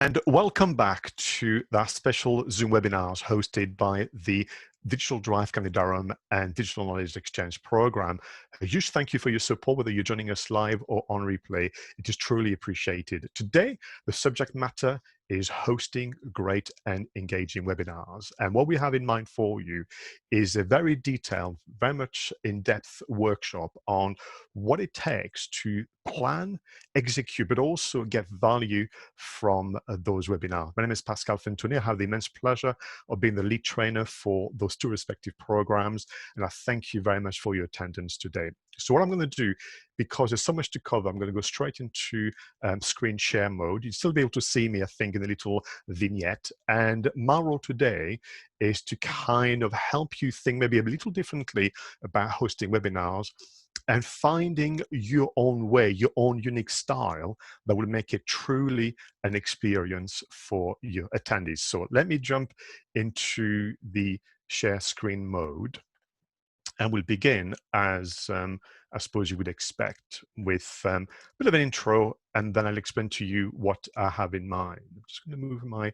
And welcome back to that special Zoom webinars hosted by the Digital Drive County Durham and Digital Knowledge Exchange program. A huge thank you for your support, whether you're joining us live or on replay. It is truly appreciated. Today, the subject matter is hosting great and engaging webinars. And what we have in mind for you is a very detailed, very much in-depth workshop on what it takes to plan, execute, but also get value from those webinars. My name is Pascal Fintoni. I have the immense pleasure of being the lead trainer for those two respective programs, and I thank you very much for your attendance today. So what I'm going to do, because there's so much to cover, I'm going to go straight into screen share mode. You'll still be able to see me, I think, in a little vignette. And my role today is to kind of help you think maybe a little differently about hosting webinars and finding your own way, your own unique style that will make it truly an experience for your attendees. So let me jump into the share screen mode. And we'll begin as I suppose you would expect with a bit of an intro, and then I'll explain to you what I have in mind. I'm just going to move my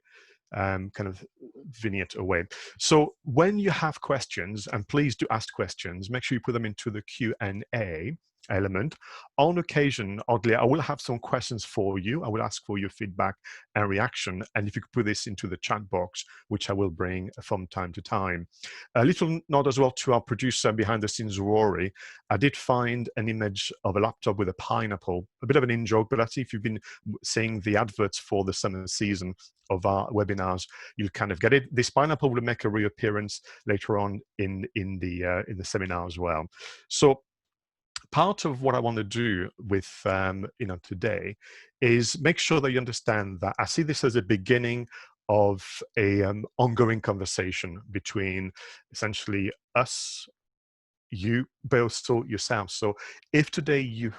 kind of vignette away. So when you have questions, and please do ask questions, make sure you put them into the Q&A element. On occasion, oddly, I will have some questions for you. I will ask for your feedback and reaction. And if you could put this into the chat box, which I will bring from time to time. A little nod as well to our producer behind the scenes, Rory. I did find an image of a laptop with a pineapple, a bit of an in-joke, but that's if you've been seeing the adverts for the summer season of our webinars, you'll kind of get it. This pineapple will make a reappearance later on in the seminar as well. So part of what I want to do with today is make sure that you understand that I see this as a beginning of a ongoing conversation between essentially us, you, but also yourself. So if today you've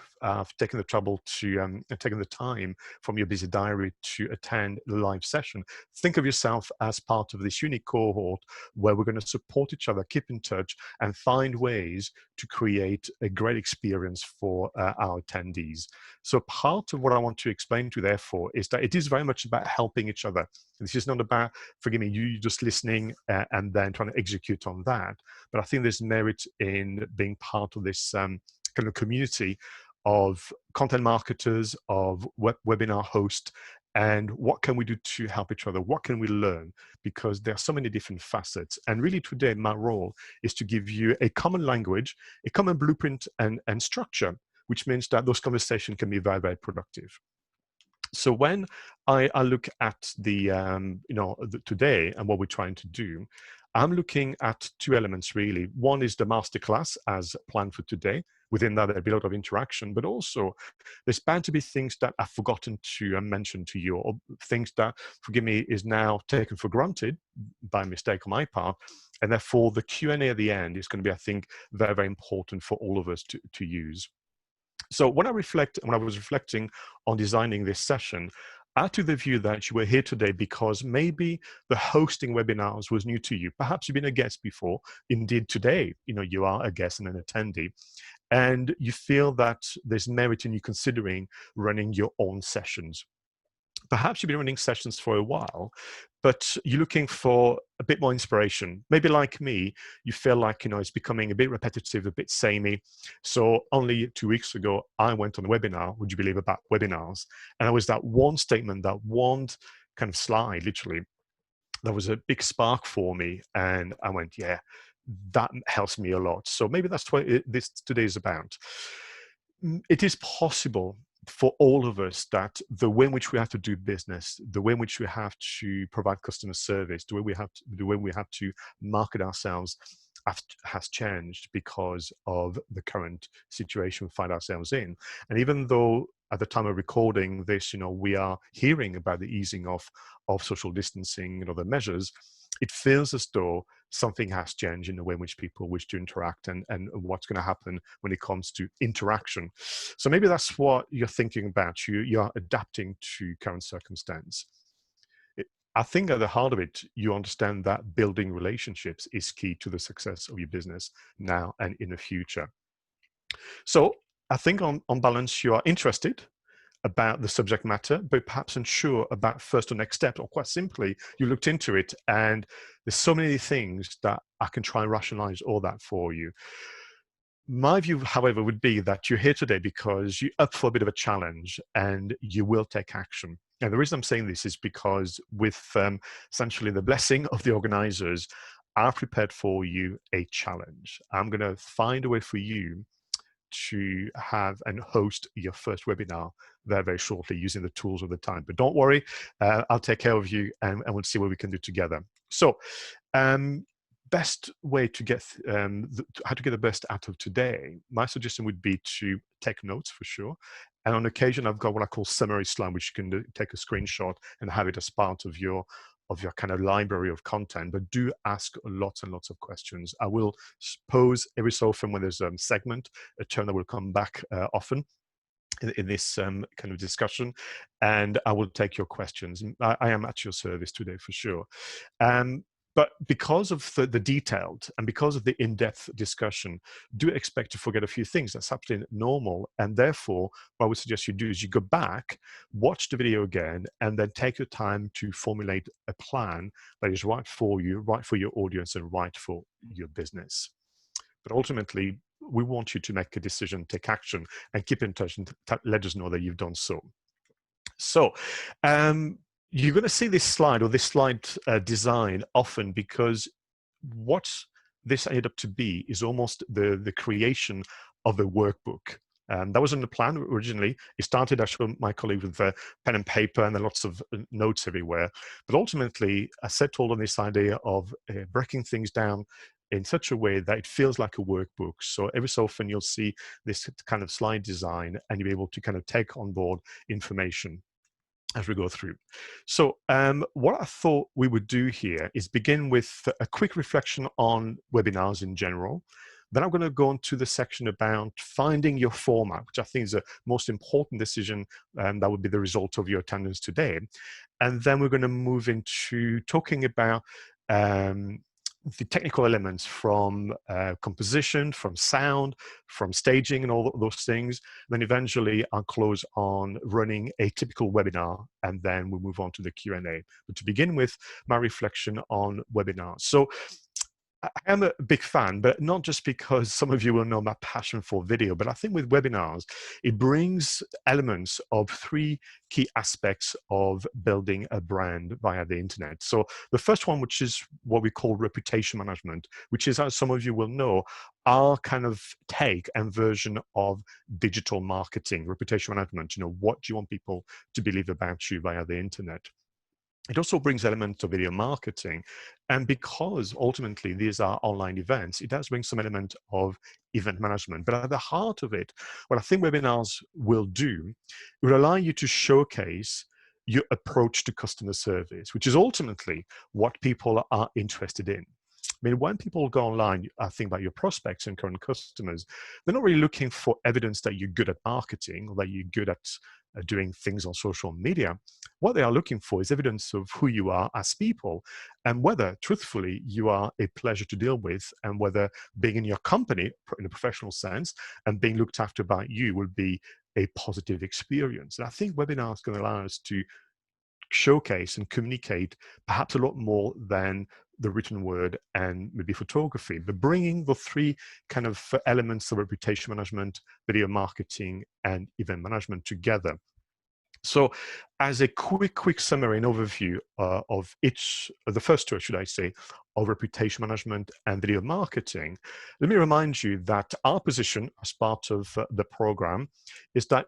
taken the trouble to taken the time from your busy diary to attend the live session, think of yourself as part of this unique cohort where we're going to support each other, keep in touch, and find ways to create a great experience for our attendees. So part of what I want to explain to you, therefore, is that it is very much about helping each other. This is not about, forgive me, you just listening and then trying to execute on that. But I think there's merit in being part of this kind of community of content marketers, of webinar hosts, and what can we do to help each other? What can we learn? Because there are so many different facets. And really today, my role is to give you a common language, a common blueprint and structure, which means that those conversations can be very, very productive. So when I look at the today and what we're trying to do, I'm looking at two elements really. One is the masterclass as planned for today. Within that, there'll be a lot of interaction, but also there's bound to be things that I've forgotten to mention to you, or things that, forgive me, is now taken for granted by mistake on my part. And therefore, the Q&A at the end is going to be, I think, very, very important for all of us to use. So when I was reflecting on designing this session, I took the view that you were here today because maybe the hosting webinars was new to you. Perhaps you've been a guest before. Indeed, today, you are a guest and an attendee, and you feel that there's merit in you considering running your own sessions. Perhaps you've been running sessions for a while, but you're looking for a bit more inspiration. Maybe like me, you feel like, it's becoming a bit repetitive, a bit samey. So only 2 weeks ago, I went on a webinar, would you believe, about webinars. And it was that one statement, that one kind of slide, literally, that was a big spark for me. And I went, yeah, that helps me a lot. So maybe that's what this today is about. It is possible for all of us that the way in which we have to do business, the way in which we have to provide customer service, the way we have to market ourselves has changed because of the current situation we find ourselves in. And even though at the time of recording this, we are hearing about the easing of social distancing and other measures, it feels as though something has changed in the way in which people wish to interact and what's going to happen when it comes to interaction. So maybe that's what you're thinking about. You're adapting to current circumstance. I think at the heart of it, you understand that building relationships is key to the success of your business now and in the future. So I think on balance, you are interested. about the subject matter, but perhaps unsure about first or next steps, or quite simply, you looked into it and there's so many things that I can try and rationalize all that for you. My view, however, would be that you're here today because you're up for a bit of a challenge and you will take action. And the reason I'm saying this is because with essentially the blessing of the organizers, I've prepared for you a challenge. I'm going to find a way for you to have and host your first webinar very, very shortly using the tools of the time. But don't worry, I'll take care of you and we'll see what we can do together. So best way to get how to get the best out of today, my suggestion would be to take notes for sure. And on occasion, I've got what I call summary slide, which you can take a screenshot and have it as part of your kind of library of content. But do ask lots and lots of questions. I will pose every so often when there's a segment, a term that will come back often in this kind of discussion, and I will take your questions. I am at your service today for sure. But because of the detailed and because of the in-depth discussion, do expect to forget a few things. That's absolutely normal. And therefore, what I would suggest you do is you go back, watch the video again, and then take your time to formulate a plan that is right for you, right for your audience, and right for your business. But ultimately, we want you to make a decision, take action, and keep in touch and let us know that you've done so. So, you're going to see this slide or this slide design often because what this ended up to be is almost the creation of a workbook. That wasn't the plan originally. It started actually my colleague with pen and paper and then lots of notes everywhere. But ultimately, I settled on this idea of breaking things down in such a way that it feels like a workbook. So every so often you'll see this kind of slide design and you'll be able to kind of take on board information as we go through. So what I thought we would do here is begin with a quick reflection on webinars in general. Then I'm going to go on to the section about finding your format, which I think is the most important decision that would be the result of your attendance today. And then we're going to move into talking about the technical elements from composition, from sound, from staging and all those things. Then eventually I'll close on running a typical webinar and then we'll move on to the Q&A. But to begin with, my reflection on webinars. So I am a big fan, but not just because some of you will know my passion for video, but I think with webinars, it brings elements of three key aspects of building a brand via the internet. So the first one, which is what we call reputation management, which is, as some of you will know, our kind of take and version of digital marketing, reputation management. You know, what do you want people to believe about you via the internet? It also brings elements of video marketing. And because ultimately these are online events, it does bring some element of event management. But at the heart of it, what I think webinars will do, it will allow you to showcase your approach to customer service, which is ultimately what people are interested in. I mean, when people go online, I think about your prospects and current customers, they're not really looking for evidence that you're good at marketing or that you're good at doing things on social media. What they are looking for is evidence of who you are as people and whether, truthfully, you are a pleasure to deal with and whether being in your company in a professional sense and being looked after by you will be a positive experience. And I think webinars can allow us to showcase and communicate perhaps a lot more than the written word and maybe photography, but bringing the three kind of elements of reputation management, video marketing, and event management together. So as a quick summary and overview of each, the first two, should I say, of reputation management and video marketing, let me remind you that our position as part of the program is that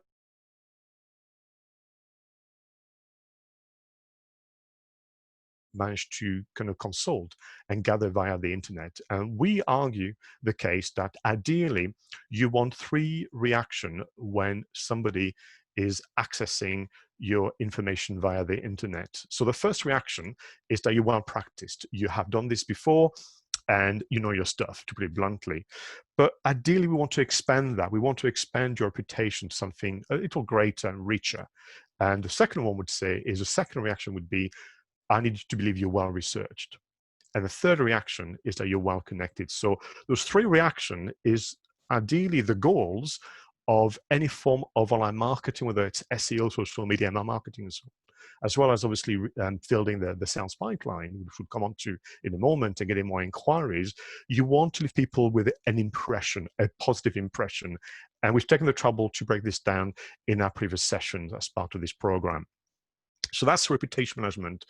managed to kind of consult and gather via the internet. And we argue the case that ideally you want three reactions when somebody is accessing your information via the internet. So the first reaction is that you're well practiced. You have done this before and you know your stuff, to put it bluntly. But ideally, we want to expand that. We want to expand your reputation to something a little greater and richer. And the second one would say is the second reaction would be, I need to believe you're well researched. And the third reaction is that you're well connected. So those three reactions is ideally the goals of any form of online marketing, whether it's SEO, social media, email marketing, and so on, as well as obviously building the sales pipeline, which we'll come on to in a moment, and getting more inquiries, you want to leave people with an impression, a positive impression. And we've taken the trouble to break this down in our previous sessions as part of this program. So that's reputation management.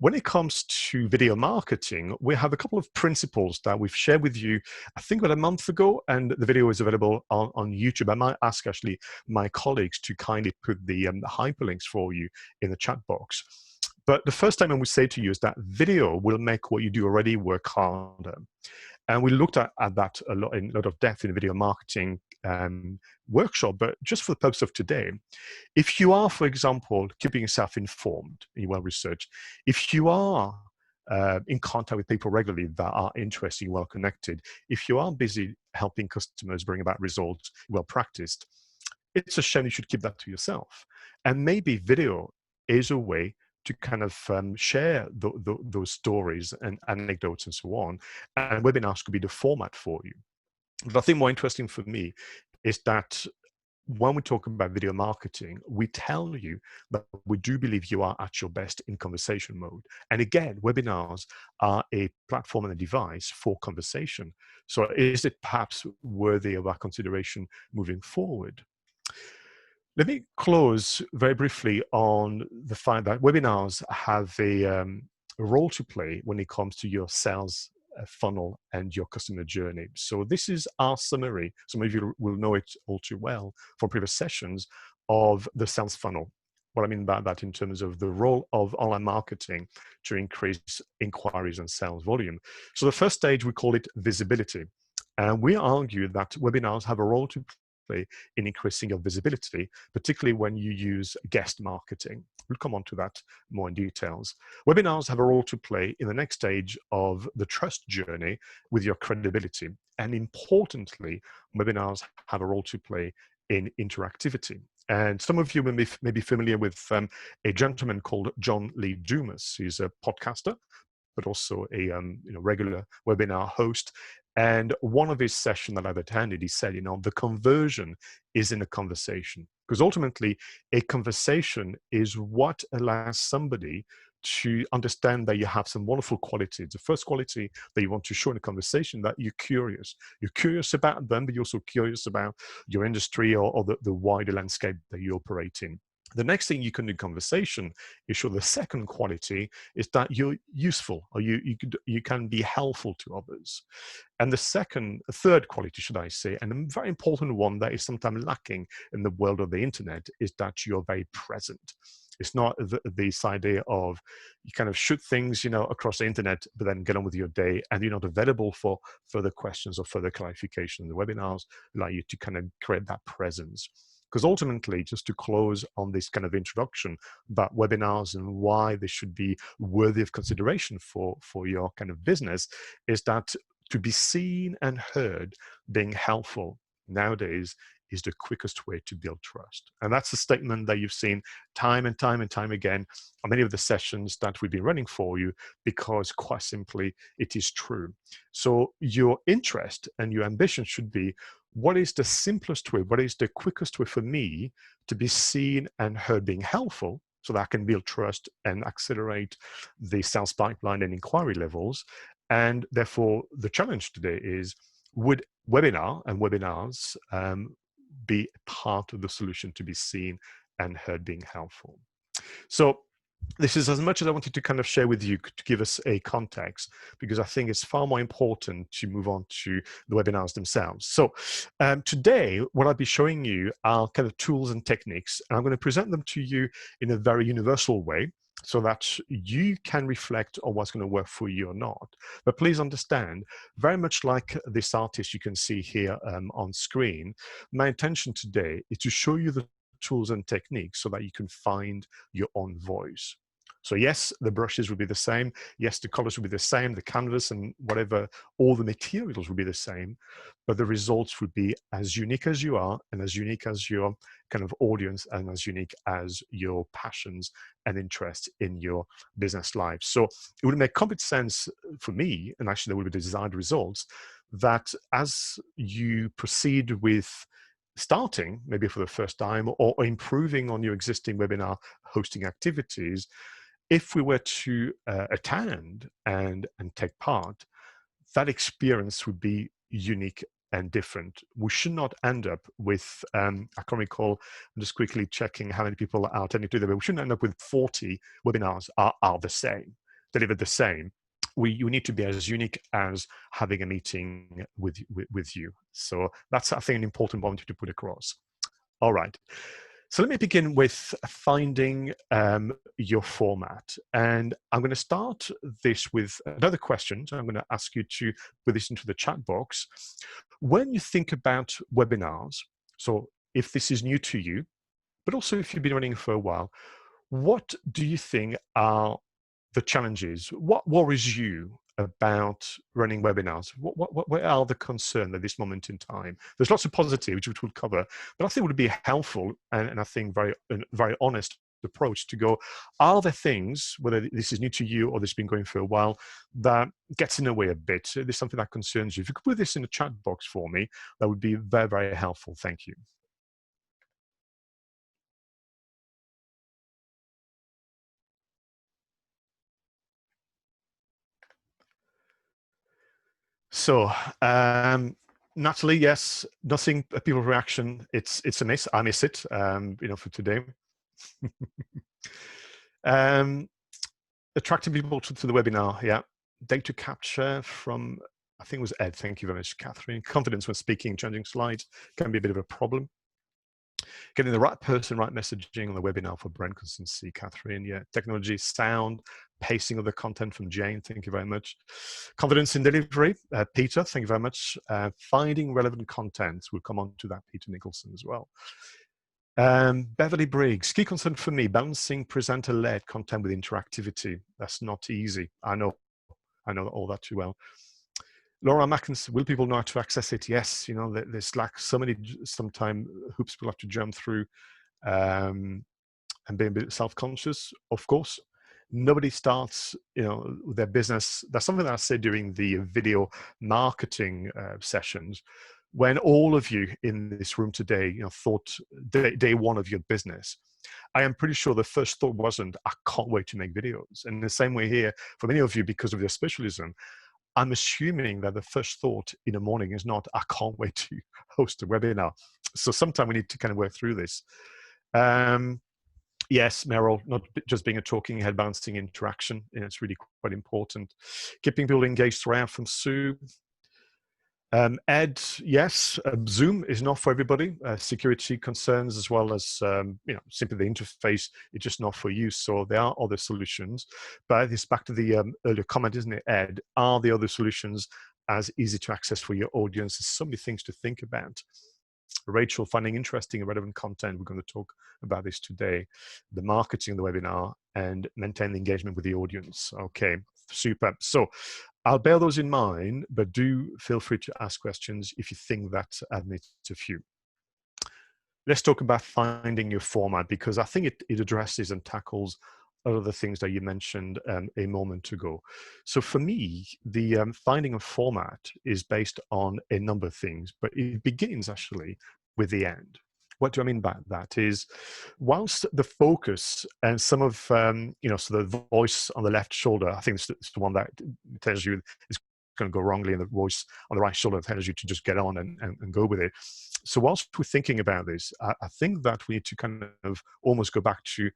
When it comes to video marketing, we have a couple of principles that we've shared with you, I think about a month ago, and the video is available on YouTube. I might ask actually my colleagues to kindly put the hyperlinks for you in the chat box. But the first statement we say to you is that video will make what you do already work harder. And we looked at that in a lot of depth in the video marketing workshop, but just for the purpose of today, if you are, for example, keeping yourself informed and well researched, if you are in contact with people regularly that are interested, well connected, if you are busy helping customers bring about results well practiced, it's a shame you should keep that to yourself. And maybe video is a way to kind of share those stories and anecdotes and so on. And webinars could be the format for you. But I think more interesting for me is that when we talk about video marketing, we tell you that we do believe you are at your best in conversation mode. And again, webinars are a platform and a device for conversation. So is it perhaps worthy of our consideration moving forward? Let me close very briefly on the fact that webinars have a role to play when it comes to your sales funnel and your customer journey. So this is our summary. Some of you will know it all too well from previous sessions of the sales funnel. What I mean by that in terms of the role of online marketing to increase inquiries and sales volume. So the first stage, we call it visibility. And we argue that webinars have a role to play in increasing your visibility, particularly when you use guest marketing. We'll come on to that more in details. Webinars have a role to play in the next stage of the trust journey with your credibility. And importantly, webinars have a role to play in interactivity. And some of you may be familiar with a gentleman called John Lee Dumas. He's a podcaster, but also a regular webinar host. And one of his sessions that I've attended, he said, the conversion is in a conversation. Because ultimately, a conversation is what allows somebody to understand that you have some wonderful qualities. The first quality that you want to show in a conversation, that you're curious. You're curious about them, but you're also curious about your industry or the wider landscape that you operate in. The next thing you can do in conversation is show the second quality is that you're useful, or you can be helpful to others. And the third quality, should I say, and a very important one that is sometimes lacking in the world of the internet, is that you're very present. It's not this idea of you kind of shoot things, across the internet, but then get on with your day, and you're not available for further questions or further clarification. The webinars allow you to kind of create that presence. Because ultimately, just to close on this kind of introduction about webinars and why they should be worthy of consideration for your kind of business, is that to be seen and heard, being helpful nowadays is the quickest way to build trust. And that's a statement that you've seen time and time and time again on many of the sessions that we've been running for you, because quite simply, it is true. So your interest and your ambition should be, what is the simplest way, what is the quickest way for me to be seen and heard being helpful, so that I can build trust and accelerate the sales pipeline and inquiry levels. And therefore, the challenge today is, would webinars be part of the solution to be seen and heard being helpful? So this is as much as I wanted to kind of share with you to give us a context, because I think it's far more important to move on to the webinars themselves. So today, what I'll be showing you are kind of tools and techniques, and I'm going to present them to you in a very universal way, so that you can reflect on what's going to work for you or not. But please understand, very much like this artist you can see here on screen, my intention today is to show you the tools and techniques so that you can find your own voice. So yes, the brushes will be the same. Yes, the colors will be the same, the canvas and whatever, all the materials will be the same, but the results would be as unique as you are, and as unique as your kind of audience, and as unique as your passions and interests in your business life. So it would make complete sense for me, and actually there will be the desired results, that as you proceed with starting maybe for the first time or improving on your existing webinar hosting activities, if we were to attend and take part, that experience would be unique and different. We should not end up with, I can't recall, I'm just quickly checking how many people are attending to them, but we shouldn't end up with 40 webinars are the same, delivered the same. You need to be as unique as having a meeting with you. So that's, I think, an important point to put across. All right. So let me begin with finding your format. And I'm going to start this with another question. So I'm going to ask you to put this into the chat box. When you think about webinars, so if this is new to you, but also if you've been running for a while, what do you think are the challenges? What worries you about running webinars? What are the concerns at this moment in time? There's lots of positives which we'll cover, but I think it would be helpful and I think very honest approach to go, are there things, whether this is new to you or this has been going for a while, that gets in the way a bit? There's something that concerns you. If you could put this in the chat box for me, that would be very, very helpful. Thank you. So, Natalie, yes, nothing, people reaction, it's a miss. I miss it, for today. Attracting people to the webinar, yeah. Data capture from, I think it was Ed, thank you very much, Catherine. Confidence when speaking, changing slides can be a bit of a problem. Getting the right person, right messaging on the webinar for brand consistency, Catherine. Yeah, technology, sound, pacing of the content from Jane. Thank you very much. Confidence in delivery, Peter. Thank you very much. Finding relevant content. We'll come on to that, Peter Nicholson as well. Beverly Briggs, key concern for me, balancing presenter-led content with interactivity. That's not easy. I know all that too well. Laura Mackinson, will people know how to access it? Yes, there's like so many sometimes hoops people have to jump through and being a bit self-conscious, of course. Nobody starts, their business. That's something that I said during the video marketing sessions, when all of you in this room today, thought day one of your business. I am pretty sure the first thought wasn't, I can't wait to make videos. And in the same way here, for many of you, because of your specialism, I'm assuming that the first thought in the morning is not, I can't wait to host a webinar. So sometime we need to kind of work through this. Yes, Meryl, not just being a talking head, bouncing interaction. It's really quite important. Keeping people engaged throughout from Sue. Ed, yes, Zoom is not for everybody. Security concerns as well as, simply the interface is just not for you. So there are other solutions. But it's back to the earlier comment, isn't it, Ed? Are the other solutions as easy to access for your audience? There's so many things to think about. Rachel, finding interesting and relevant content. We're going to talk about this today. The marketing of the webinar and maintain the engagement with the audience. Okay, super. So I'll bear those in mind, but do feel free to ask questions if you think that admits a few. Let's talk about finding your format, because I think it addresses and tackles a lot of the things that you mentioned a moment ago. So for me, the finding a format is based on a number of things, but it begins actually with the end. What do I mean by that is, whilst the focus and some of, so the voice on the left shoulder, I think it's the one that tells you it's going to go wrongly, and the voice on the right shoulder tells you to just get on and go with it. So whilst we're thinking about this, I think that we need to kind of almost go back to,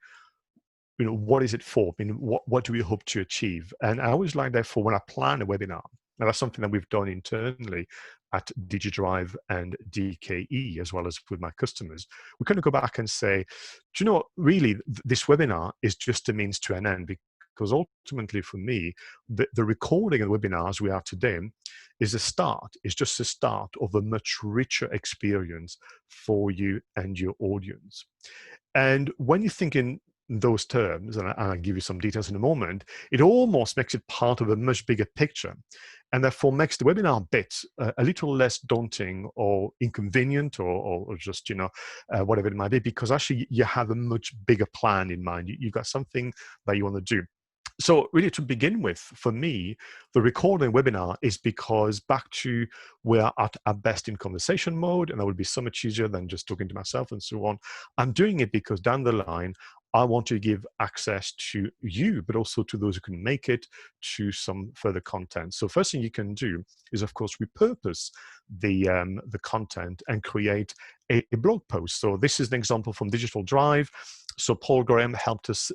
what is it for? What do we hope to achieve? And I always like, therefore, when I plan a webinar, and that's something that we've done internally at DigiDrive and DKE, as well as with my customers, we kind of go back and say, do you know what, really, this webinar is just a means to an end, because ultimately for me, the recording of the webinars we are today is just a start of a much richer experience for you and your audience. And when you think in those terms, and I'll give you some details in a moment, it almost makes it part of a much bigger picture, and therefore makes the webinar bit a little less daunting or inconvenient or just, whatever it might be, because actually you have a much bigger plan in mind. You've got something that you want to do. So really to begin with, for me, the recording webinar is because back to we're at our best in conversation mode, and that would be so much easier than just talking to myself and so on. I'm doing it because down the line, I want to give access to you, but also to those who can make it, to some further content. So first thing you can do is, of course, repurpose the content and create a blog post. So this is an example from Digital Drive. So Paul Graham helped us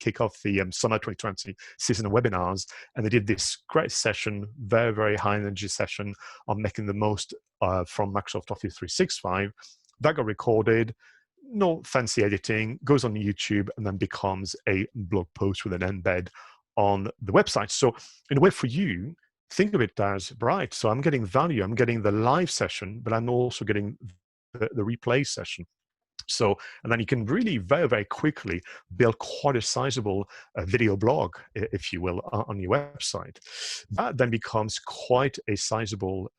kick off the summer 2020 season of webinars, and they did this great session, very, very high energy session on making the most from Microsoft Office 365. That got recorded, no fancy editing, goes on YouTube, and then becomes a blog post with an embed on the website. So in a way for you, think of it as, right, so I'm getting value, I'm getting the live session, but I'm also getting the replay session. So, and then you can really very, very quickly build quite a sizable video blog, if you will, on your website. That then becomes quite a sizable,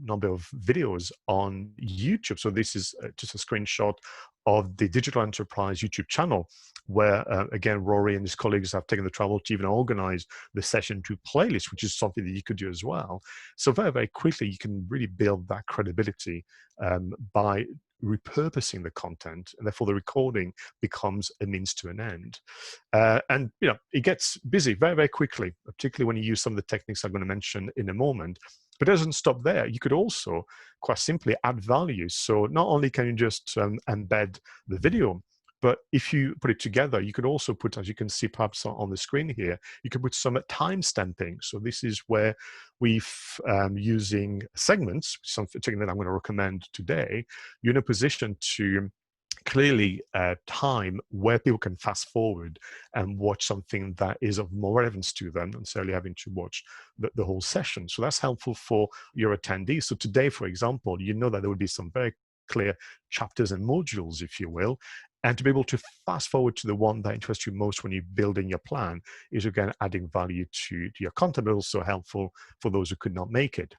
number of videos on YouTube. So this is just a screenshot of the Digital Enterprise YouTube channel, where again, Rory and his colleagues have taken the trouble to even organize the session to playlist, which is something that you could do as well. So very, very quickly, you can really build that credibility by repurposing the content, and therefore the recording becomes a means to an end. And it gets busy very, very quickly, particularly when you use some of the techniques I'm going to mention in a moment. But it doesn't stop there. You could also quite simply add value. So not only can you just embed the video, but if you put it together, you could also put, as you can see perhaps on the screen here, you could put some time stamping. So this is where we've using segments, something that I'm going to recommend today. You're in a position to clearly time where people can fast forward and watch something that is of more relevance to them than necessarily having to watch the whole session. So that's helpful for your attendees. So today, for example, you know that there would be some very clear chapters and modules, if you will, and to be able to fast forward to the one that interests you most when you're building your plan is, again, adding value to your content, but also helpful for those who could not make it.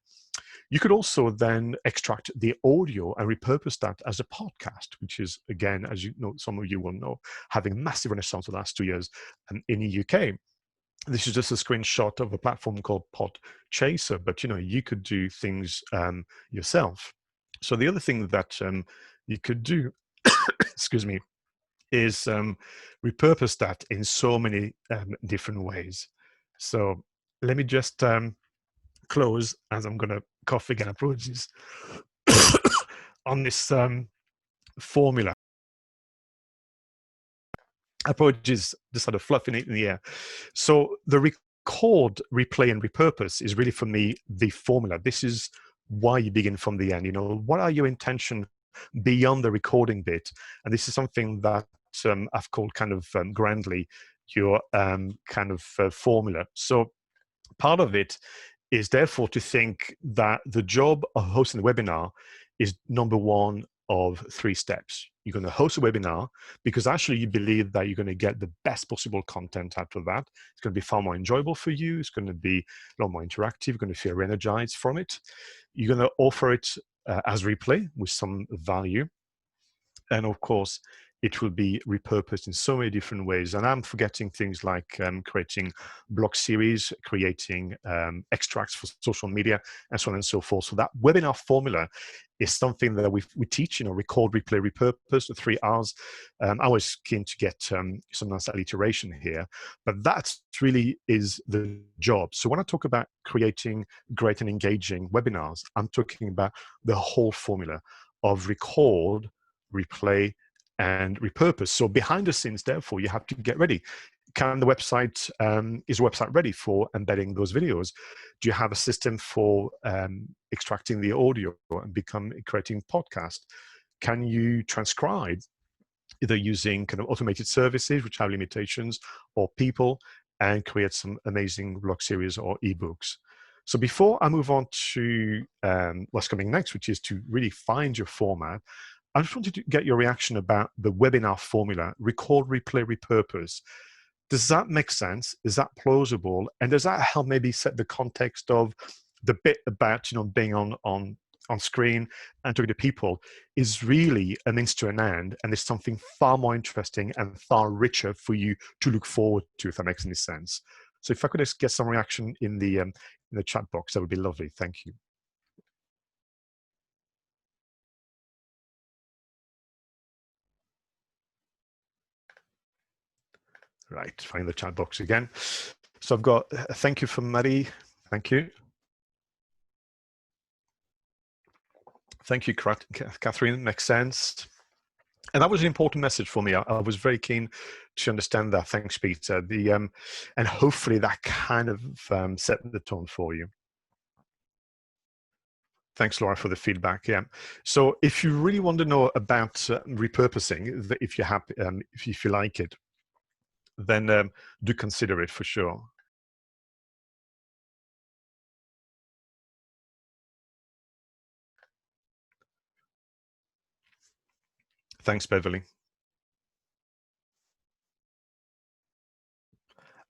You could also then extract the audio and repurpose that as a podcast, which is, again, as you know, some of you will know, having massive renaissance the last 2 years in the UK. This is just a screenshot of a platform called Podchaser, but you could do things yourself. So the other thing that you could do, excuse me, is repurpose that in so many different ways. So let me just close, as I'm going to cough again, apologies, on this formula. Apologies, just had a fluff in the air. So the record, replay, and repurpose is really, for me, the formula. This is why you begin from the end. What are your intentions beyond the recording bit? And this is something that I've called kind of grandly your kind of formula. So part of it is therefore to think that the job of hosting the webinar is number one of 3 steps. You're going to host a webinar because actually you believe that you're going to get the best possible content out of that. It's going to be far more enjoyable for you. It's going to be a lot more interactive. You're going to feel energized from it. You're going to offer it as replay with some value. And of course, it will be repurposed in so many different ways. And I'm forgetting things like creating blog series, creating extracts for social media, and so on and so forth. So that webinar formula is something that we teach, record, replay, repurpose, the 3 R's. I was keen to get some nice alliteration here, but that really is the job. So when I talk about creating great and engaging webinars, I'm talking about the whole formula of record, replay, and repurpose. So behind the scenes, therefore, you have to get ready. Can the website, is the website ready for embedding those videos? Do you have a system for extracting the audio and creating podcast? Can you transcribe, either using kind of automated services, which have limitations, or people, and create some amazing blog series or ebooks? So before I move on to what's coming next, which is to really find your format, I just wanted to get your reaction about the webinar formula: record, replay, repurpose. Does that make sense? Is that plausible? And does that help maybe set the context of the bit about being on on screen and talking to people is really a means to an end, and there's something far more interesting and far richer for you to look forward to, if that makes any sense. So if I could just get some reaction in the chat box, that would be lovely. Thank you. Right, find the chat box again. So I've got a thank you from Marie. Thank you. Thank you, Catherine. Makes sense. And that was an important message for me. I was very keen to understand that. Thanks, Peter. And hopefully that kind of set the tone for you. Thanks, Laura, for the feedback. Yeah. So if you really want to know about repurposing, if you're happy, if you like it, then do consider it for sure. Thanks, Beverly.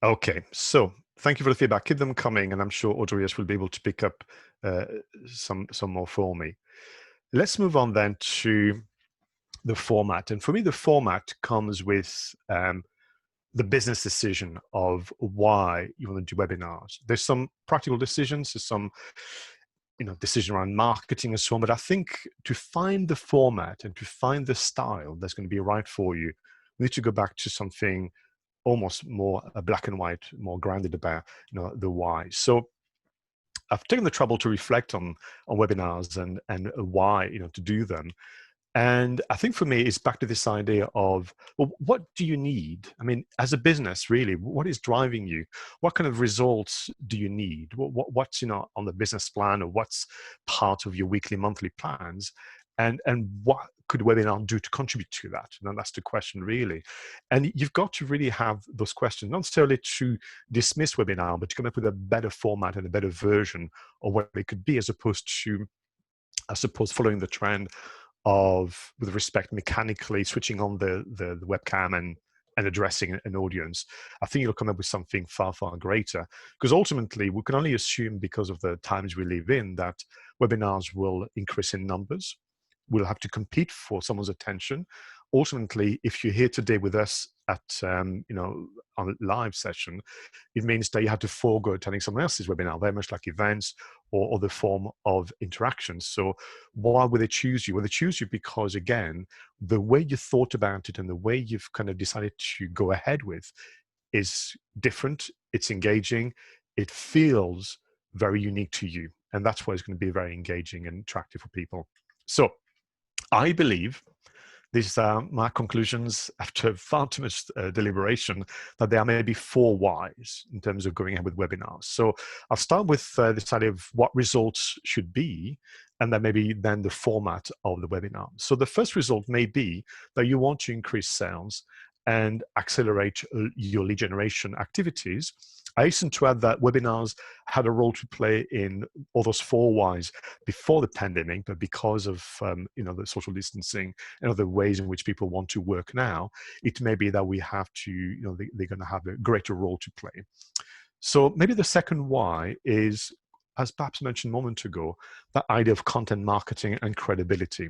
Okay, so thank you for the feedback. Keep them coming, and I'm sure Audrey will be able to pick up some more for me. Let's move on then to the format. And for me, the format comes with the business decision of why you want to do webinars. There's some practical decisions, there's some decision around marketing and so on, but I think to find the format and to find the style that's going to be right for you, we need to go back to something almost more black and white, more grounded about the why. So I've taken the trouble to reflect on webinars and why to do them. And I think for me, it's back to this idea of, well, what do you need? I mean, as a business, really, what is driving you? What kind of results do you need? What's on the business plan, or what's part of your weekly, monthly plans? And what could webinar do to contribute to that? And that's the question, really. And you've got to really have those questions, not necessarily to dismiss webinar, but to come up with a better format and a better version of what it could be, as opposed to, I suppose, following the trend of, with respect, mechanically switching on the webcam and addressing an audience. I think you'll come up with something far, far greater, because ultimately we can only assume, because of the times we live in, that webinars will increase in numbers. We'll have to compete for someone's attention. Ultimately, if you're here today with us at on a live session, it means that you have to forego attending someone else's webinar, very much like events or other form of interaction. So why would they choose you? Well, they choose you because, again, the way you thought about it and the way you've kind of decided to go ahead with is different. It's engaging. It feels very unique to you. And that's why it's going to be very engaging and attractive for people. So I believe, these are my conclusions after far too much deliberation, that there are maybe 4 whys in terms of going ahead with webinars. So I'll start with this idea of what results should be, and then maybe then the format of the webinar. So the first result may be that you want to increase sales and accelerate your lead generation activities. I hasten to add that webinars had a role to play in all those 4 whys before the pandemic, but because of the social distancing and other ways in which people want to work now, it may be that we have to, they're going to have a greater role to play. So maybe the second why is, as perhaps mentioned a moment ago, that idea of content marketing and credibility,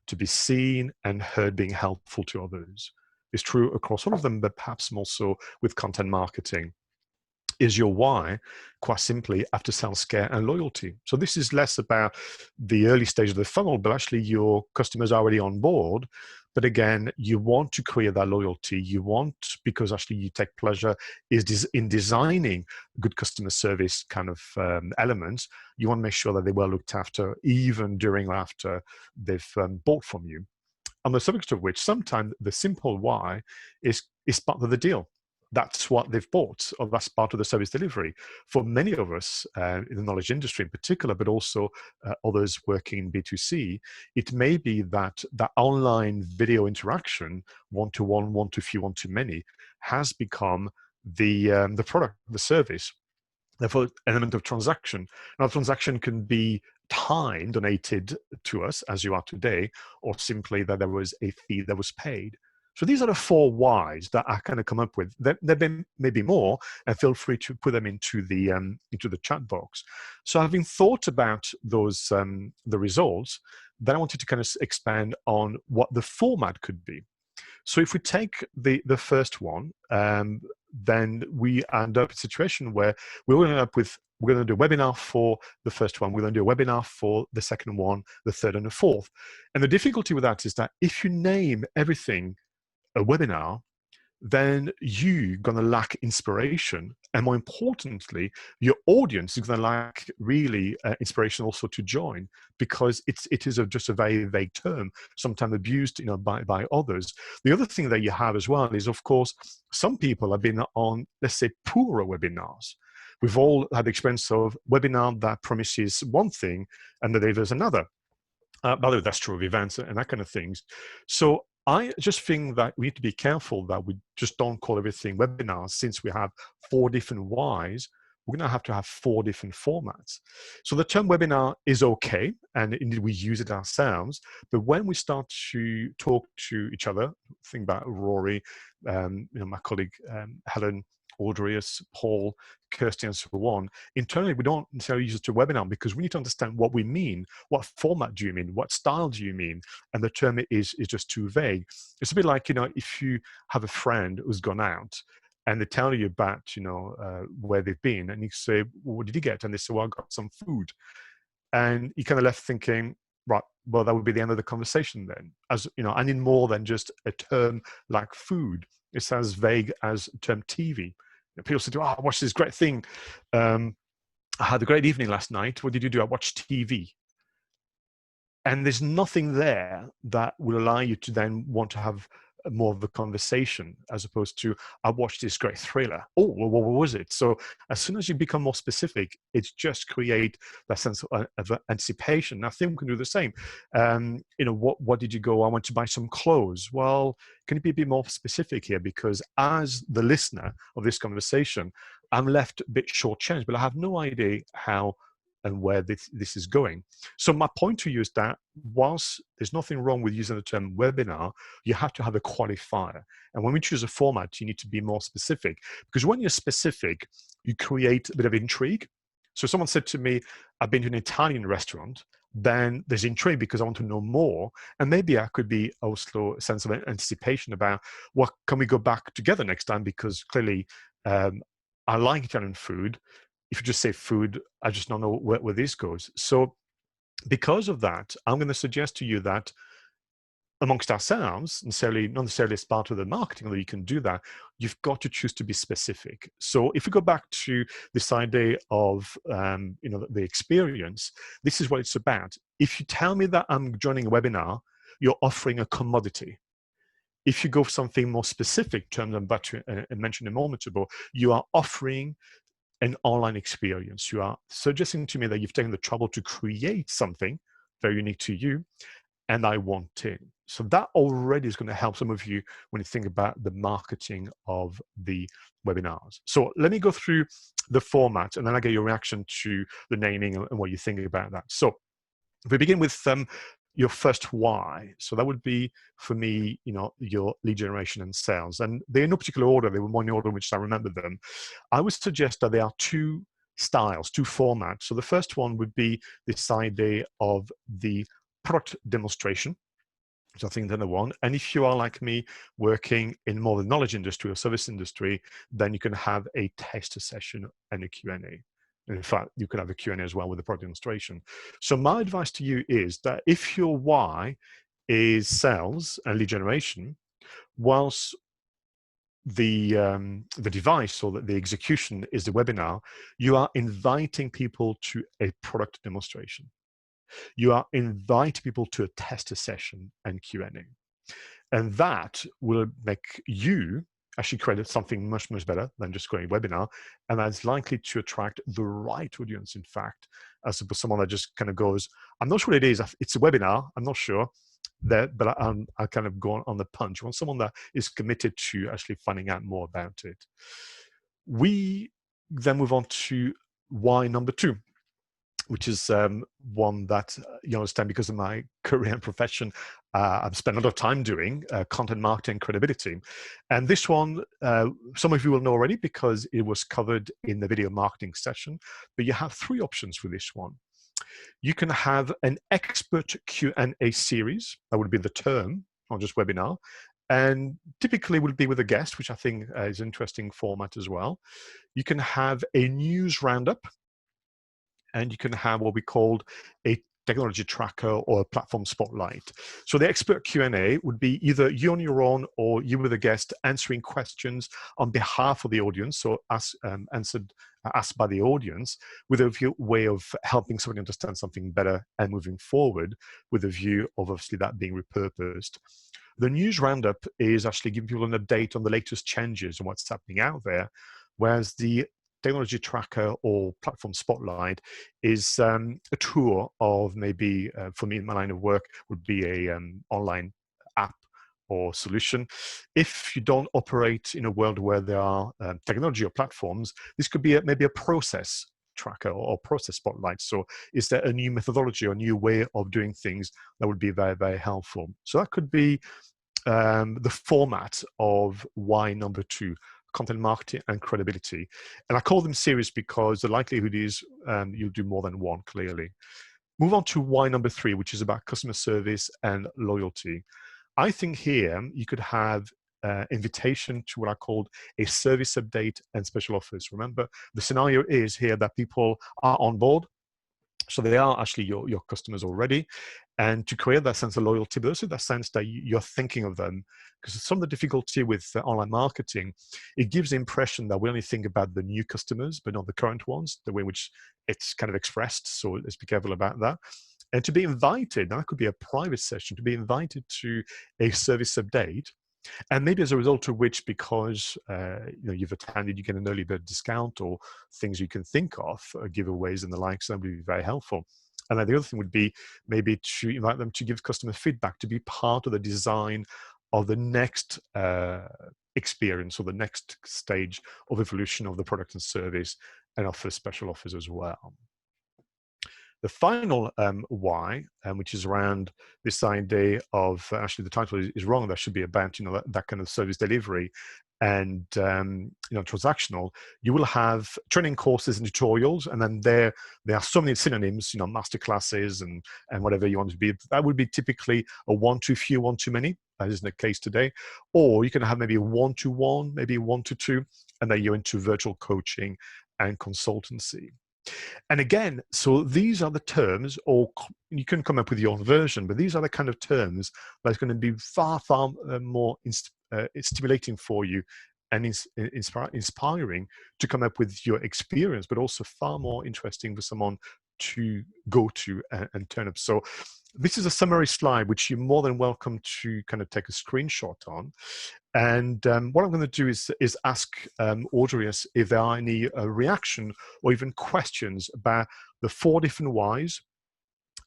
to be seen and heard being helpful to others. Is true across all of them, but perhaps more so with content marketing. Is your why, quite simply, after sales care and loyalty. So this is less about the early stage of the funnel, but actually your customers are already on board. But again, you want to create that loyalty. You want, because actually you take pleasure in designing good customer service kind of elements. You want to make sure that they're well looked after, even during or after they've bought from you. On the subject of which, sometimes the simple why is part of the deal. That's what they've bought, or that's part of the service delivery. For many of us in the knowledge industry in particular, but also others working in B2C, it may be that that online video interaction, one-to-one, one-to-few, one-to-many, has become the product, the service. Therefore, element of transaction. Now, transaction can be time donated to us, as you are today, or simply that there was a fee that was paid. So these are the 4 whys that I kind of come up with. There may be more, and feel free to put them into the chat box. So having thought about those the results, then I wanted to kind of expand on what the format could be. So if we take the first one, then we end up in a situation where we're going to end up with, we're going to do a webinar for the first one, we're going to do a webinar for the second one, the third, and the fourth. And the difficulty with that is that if you name everything a webinar, then you're going to lack inspiration. And more importantly, your audience is going to lack really inspiration also to join, because it is just a very vague term, sometimes abused by others. The other thing that you have as well is, of course, some people have been on, let's say, poorer webinars. We've all had the experience of webinar that promises one thing and that delivers another. By the way, that's true of events and that kind of things. So I just think that we need to be careful that we just don't call everything webinars. Since we have 4 different whys, we're going to have 4 different formats. So the term webinar is okay, and indeed we use it ourselves. But when we start to talk to each other, think about Rory, my colleague Helen, Audrius, Paul, Kirsty, and so on. Internally, we don't necessarily use it to webinar because we need to understand what we mean. What format do you mean? What style do you mean? And the term is just too vague. It's a bit like, if you have a friend who's gone out and they tell you about, where they've been, and you say, well, what did you get? And they say, well, I got some food. And you kind of left thinking, right, well, that would be the end of the conversation then. As I need more than just a term like food. It's as vague as the term TV. People say, I watched this great thing. I had a great evening last night. What did you do? I watched TV. And there's nothing there that will allow you to then want to have more of a conversation, as opposed to, I watched this great thriller. Oh, well, what was it? So as soon as you become more specific, it just create that sense of anticipation. I think we can do the same. What did you go? I went to buy some clothes. Well, can you be a bit more specific here? Because as the listener of this conversation, I'm left a bit shortchanged, but I have no idea how and where this is going. So my point to you is that whilst there's nothing wrong with using the term webinar, you have to have a qualifier. And when we choose a format, you need to be more specific, because when you're specific, you create a bit of intrigue. So someone said to me, I've been to an Italian restaurant, then there's intrigue because I want to know more. And maybe I could be also a sense of anticipation about, well, can we go back together next time? Because clearly I like Italian food. If you just say food, I just don't know where this goes. So because of that, I'm going to suggest to you that amongst ourselves, not necessarily as part of the marketing, although you can do that, you've got to choose to be specific. So if we go back to this idea of the experience, this is what it's about. If you tell me that I'm joining a webinar, you're offering a commodity. If you go for something more specific, terms I'm about to mention a moment ago, you are offering an online experience. You are suggesting to me that you've taken the trouble to create something very unique to you, and I want it. So that already is going to help some of you when you think about the marketing of the webinars. So let me go through the format, and then I'll get your reaction to the naming and what you think about that. So if we begin with your first why. So that would be, for me, your lead generation and sales. And they're in no particular order. They were one order in which I remember them. I would suggest that there are 2 styles, 2 formats. So the first one would be this idea of the product demonstration. So I think that's the one. And if you are like me, working in more the knowledge industry or service industry, then you can have a tester session and a Q&A. In fact, you can have a Q&A as well with the product demonstration. So my advice to you is that if your why is sales and lead generation, whilst the device or the execution is the webinar, you are inviting people to a product demonstration. You are inviting people to a tester session and Q&A. And that will make you actually create something much, much better than just creating a webinar. And that's likely to attract the right audience, in fact, as opposed to someone that just kind of goes, I'm not sure what it is. It's a webinar. I'm not sure. But I kind of go on the punch. You want someone that is committed to actually finding out more about it. We then move on to why number 2. which is one that you understand because of my career and profession, I've spent a lot of time doing content marketing credibility. And this one, some of you will know already because it was covered in the video marketing session, but you have three options for this one. You can have an expert Q&A series, that would be the term, not just webinar, and typically would be with a guest, which I think is an interesting format as well. You can have a news roundup, and you can have what we called a technology tracker or a platform spotlight. So the expert Q&A would be either you on your own or you with a guest answering questions on behalf of the audience, so asked by the audience, with a way of helping somebody understand something better and moving forward, with a view of obviously that being repurposed. The news roundup is actually giving people an update on the latest changes and what's happening out there, whereas the technology tracker or platform spotlight is a tour of maybe, for me in my line of work, would be a online app or solution. If you don't operate in a world where there are technology or platforms, this could be maybe a process tracker or process spotlight. So is there a new methodology or a new way of doing things that would be very, very helpful? So that could be the format of why number 2, content marketing and credibility. And I call them series because the likelihood is you'll do more than one, clearly. Move on to why number 3, which is about customer service and loyalty. I think here you could have invitation to what I called a service update and special offers. Remember, the scenario is here that people are on board, so they are actually your customers already. And to create that sense of loyalty, but also that sense that you're thinking of them. Because some of the difficulty with online marketing, it gives the impression that we only think about the new customers, but not the current ones, the way in which it's kind of expressed. So let's be careful about that. And to be invited, now that could be a private session, to be invited to a service update, and maybe as a result of which, because you've attended, you get an early bird discount or things you can think of, giveaways and the likes, that would be very helpful. And then the other thing would be maybe to invite them to give customer feedback, to be part of the design of the next experience or the next stage of evolution of the product and service, and offer special offers as well. The final why, which is around this idea of, actually the title is wrong, that should be about that kind of service delivery and transactional. You will have training courses and tutorials, and then there are so many synonyms, master classes and whatever you want to be. That would be typically a one to few, one to many, as is the case today. Or you can have maybe a one-to-one, maybe one-to-two, and then you're into virtual coaching and consultancy. And again, so these are the terms, or you can come up with your own version, but these are the kind of terms that's going to be far, far more stimulating for you and inspiring to come up with your experience, but also far more interesting for someone to go to and turn up. So this is a summary slide, which you're more than welcome to kind of take a screenshot on. And what I'm going to do is ask audience if there are any reaction or even questions about the 4 different whys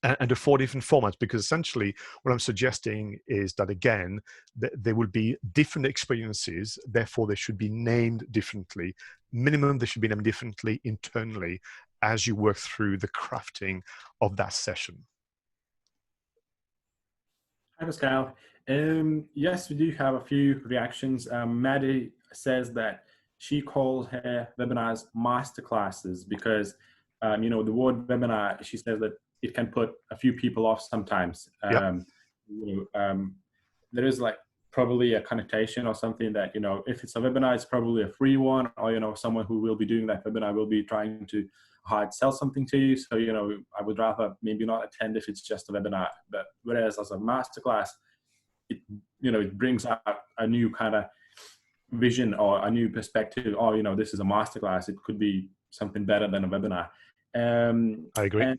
and the 4 different formats, because essentially what I'm suggesting is that, again, there will be different experiences, therefore they should be named differently. Minimum, they should be named differently internally as you work through the crafting of that session. Hi, Pascal. Yes, we do have a few reactions. Maddie says that she calls her webinars masterclasses because, the word webinar, she says that it can put a few people off sometimes. There is probably a connotation or something that, if it's a webinar, it's probably a free one, or, someone who will be doing that webinar will be trying to hard sell something to you. So, I would rather maybe not attend if it's just a webinar. But whereas as a masterclass, it brings out a new kind of vision or a new perspective. Oh, this is a masterclass. It could be something better than a webinar. I agree.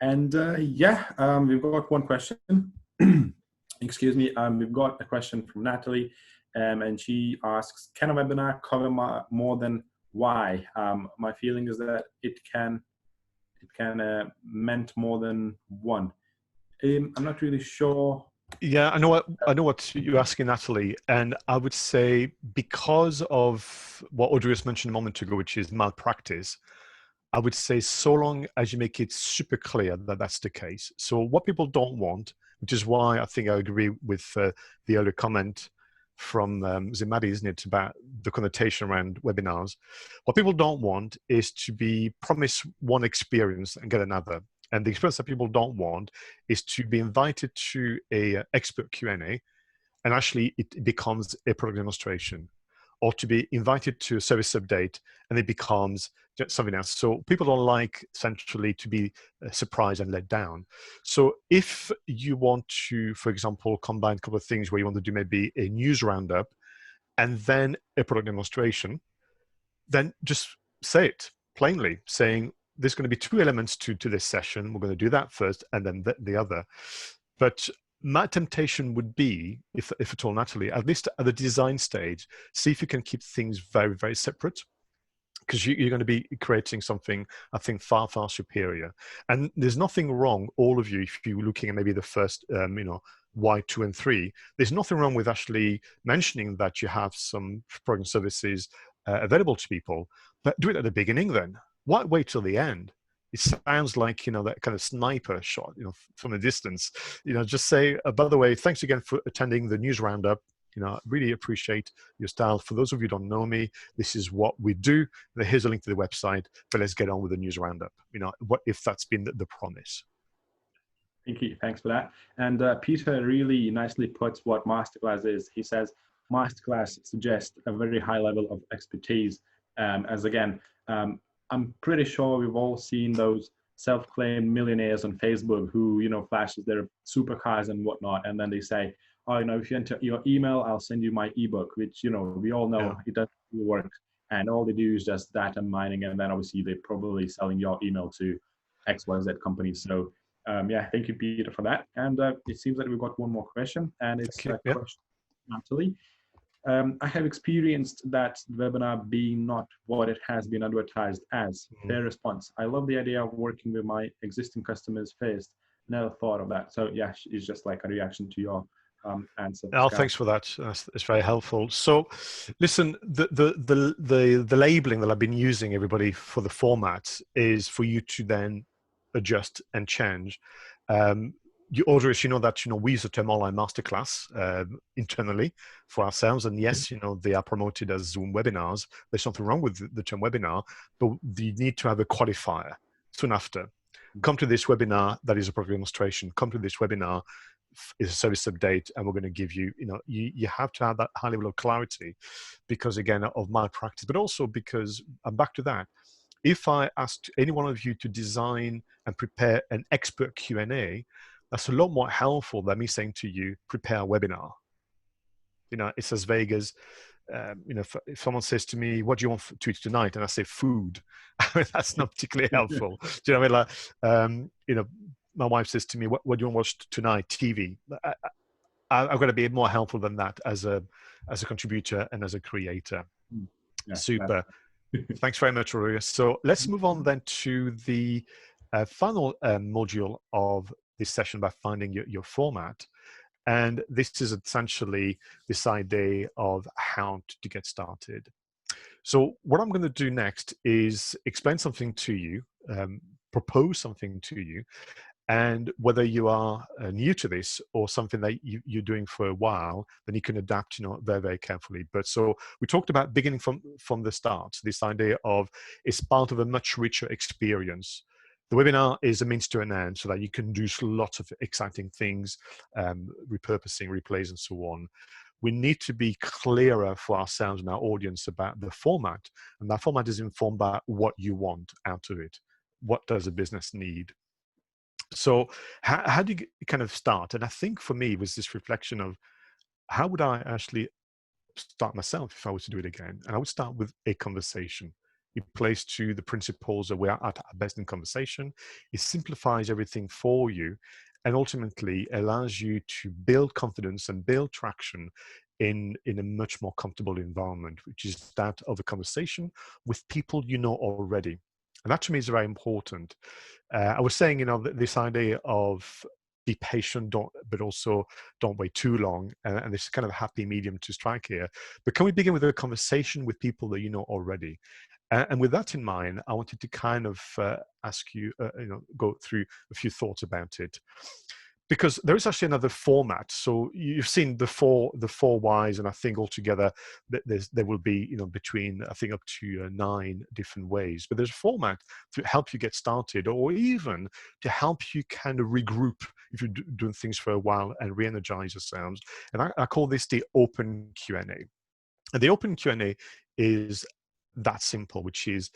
We've got one question. Excuse me. We've got a question from Natalie, and she asks, can a webinar cover more than why? My feeling is that it can meant more than one. I'm not really sure. Yeah, I know what you're asking, Natalie, and I would say because of what Audrey has mentioned a moment ago, which is malpractice, I would say so long as you make it super clear that that's the case. So what people don't want, which is why I think I agree with the earlier comment from Zimadi, isn't it, about the connotation around webinars. What people don't want is to be promised one experience and get another. And the experience that people don't want is to be invited to a expert Q&A and actually it becomes a product demonstration, or to be invited to a service update and it becomes just something else. So people don't like essentially to be surprised and let down. So if you want to, for example, combine a couple of things where you want to do maybe a news roundup and then a product demonstration, then just say it plainly, saying there's going to be two elements to this session. We're going to do that first and then the other. But my temptation would be, if at all naturally, at least at the design stage, see if you can keep things very, very separate, because you're going to be creating something, I think, far, far superior. And there's nothing wrong, all of you, if you're looking at maybe the first, Y2 and 3, there's nothing wrong with actually mentioning that you have some product services available to people, but do it at the beginning then. Why wait till the end? It sounds like, that kind of sniper shot, from a distance. Just say, by the way, thanks again for attending the news roundup. I really appreciate your style. For those of you who don't know me, this is what we do. Here's a link to the website, but let's get on with the news roundup. What if that's been the promise? Thank you. Thanks for that. And Peter really nicely puts what masterclass is. He says, masterclass suggests a very high level of expertise. As again, I'm pretty sure we've all seen those self-claimed millionaires on Facebook who, flashes their supercars and whatnot. And then they say, oh, if you enter your email, I'll send you my ebook, which, we all know it doesn't really work. And all they do is just data mining. And then obviously they're probably selling your email to XYZ companies. So thank you, Peter, for that. And it seems that we've got one more question, and it's a question, Natalie. I have experienced that webinar being not what it has been advertised as. Their response: I love the idea of working with my existing customers first. Never thought of that. So yeah, it's just like a reaction to your answer. Oh, thanks for that. That's very helpful. So, listen, the labeling that I've been using, everybody, for the format is for you to then adjust and change. You audience, that we use the term online masterclass internally for ourselves, and yes, they are promoted as Zoom webinars. There's nothing wrong with the term webinar, but you need to have a qualifier soon after. Come to this webinar that is a product demonstration. Come to this webinar is a service update, and we're going to give you, you have to have that high level of clarity, because again, of my practice, but also because I'm back to that. If I asked any one of you to design and prepare an expert Q&A, that's a lot more helpful than me saying to you, prepare a webinar. It's as vague as, if someone says to me, what do you want to eat tonight? And I say food, that's not particularly helpful. Do you know what I mean? Like, my wife says to me, what do you want to watch tonight? TV. I've got to be more helpful than that as a contributor and as a creator. Yeah, super. Thanks very much, Aurelia. So let's move on then to the final module of this session about finding your format. And this is essentially this idea of how to get started. So what I'm going to do next is explain something to you, propose something to you, and whether you are new to this or something that you're doing for a while, then you can adapt, very, very carefully. But so we talked about beginning from the start, this idea of it's part of a much richer experience. The webinar is a means to an end so that you can do lots of exciting things, repurposing, replays, and so on. We need to be clearer for ourselves and our audience about the format. And that format is informed by what you want out of it. What does a business need? So how do you kind of start? And I think for me, it was this reflection of how would I actually start myself if I was to do it again? And I would start with a conversation. It plays to the principles that we are at our best in conversation. It simplifies everything for you and ultimately allows you to build confidence and build traction in a much more comfortable environment, which is that of a conversation with people you know already. And that to me is very important. I was saying, this idea of be patient, but also don't wait too long. And there's kind of a happy medium to strike here. But can we begin with a conversation with people that you know already? And with that in mind, I wanted to kind of ask you, go through a few thoughts about it, because there is actually another format. So you've seen the four whys, and I think altogether there will be, between, I think, up to 9 different ways. But there's a format to help you get started, or even to help you kind of regroup if you're doing things for a while and re-energize yourselves. And I call this the open Q&A. And the open Q&A is that simple, which is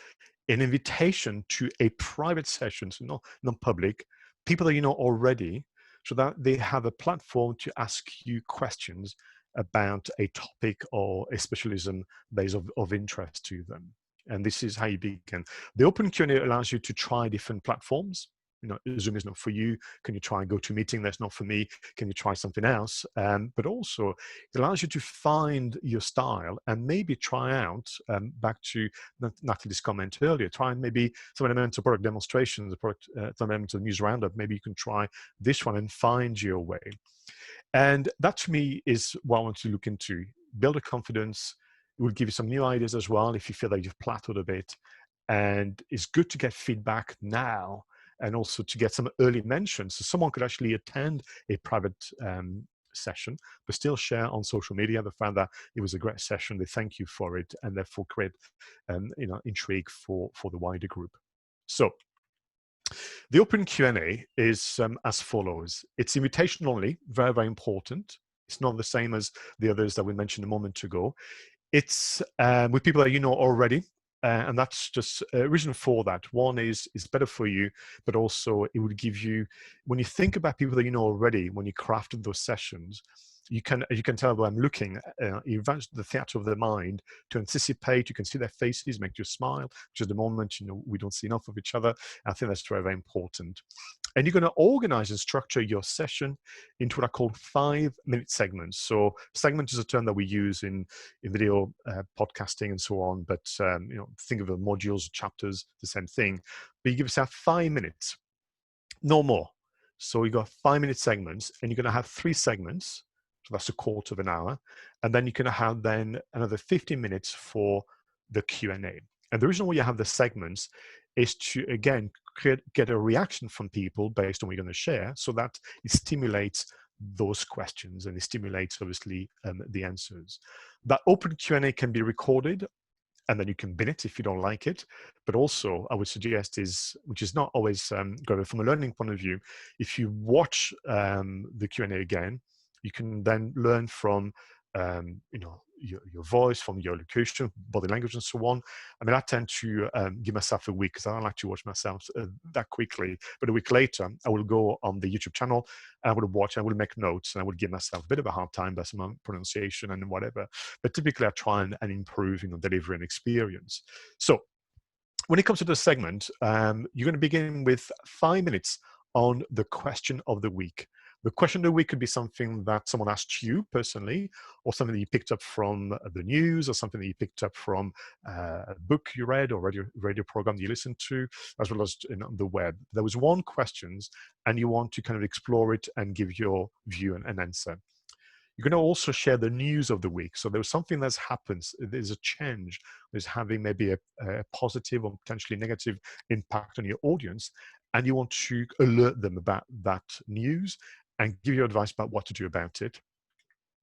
an invitation to a private session, so not non-public, people that you know already, so that they have a platform to ask you questions about a topic or a specialism that is of interest to them. And this is how you begin. The open Q&A allows you to try different platforms. Zoom is not for you. Can you try and go to a meeting? That's not for me. Can you try something else? But also, it allows you to find your style and maybe try out, back to Natalie's comment earlier, try and maybe some elements of product demonstrations, some elements of news roundup. Maybe you can try this one and find your way. And that, to me, is what I want to look into. Build a confidence. It will give you some new ideas as well if you feel like you've plateaued a bit. And it's good to get feedback now, and also to get some early mentions. So someone could actually attend a private session, but still share on social media. They found that it was a great session. They thank you for it, and therefore create, intrigue for the wider group. So the open Q&A is as follows. It's invitation only, very, very important. It's not the same as the others that we mentioned a moment ago. It's with people that you know already. And that's just a reason for that. One is better for you, but also it would give you, when you think about people that you know already, when you crafted those sessions, you can tell where I'm looking. You advance the theater of the mind to anticipate. You can see their faces, make you smile, which is the moment we don't see enough of each other. I think that's very, very important. And you're going to organize and structure your session into what I call 5-minute segments. So segment is a term that we use in video podcasting and so on. But think of the modules, chapters, the same thing. But you give yourself 5 minutes, no more. So you got 5-minute segments, and you're going to have 3 segments. So that's a quarter of an hour. And then you can have then another 15 minutes for the Q&A. And the reason why you have the segments is to, again, get a reaction from people based on what you're going to share, so that it stimulates those questions and it stimulates, obviously, the answers. That open Q&A can be recorded, and then you can bin it if you don't like it. But also, I would suggest which is not always good from a learning point of view, if you watch the Q&A again, you can then learn from your voice, from your locution, body language, and so on. I mean, I tend to give myself a week, because I don't like to watch myself that quickly. But a week later, I will go on the YouTube channel, and I will watch, and I will make notes, and I will give myself a bit of a hard time by some pronunciation and whatever. But typically, I try and improve delivery and experience. So when it comes to the segment, you're going to begin with 5 minutes on the question of the week. The question of the week could be something that someone asked you personally, or something that you picked up from the news, or something that you picked up from a book you read, or radio program you listened to, as well as on the web. There was one question, and you want to kind of explore it and give your view and answer. You're going to also share the news of the week. So there's something that's happened. There's a change. There's having maybe a positive or potentially negative impact on your audience, and you want to alert them about that news and give you advice about what to do about it.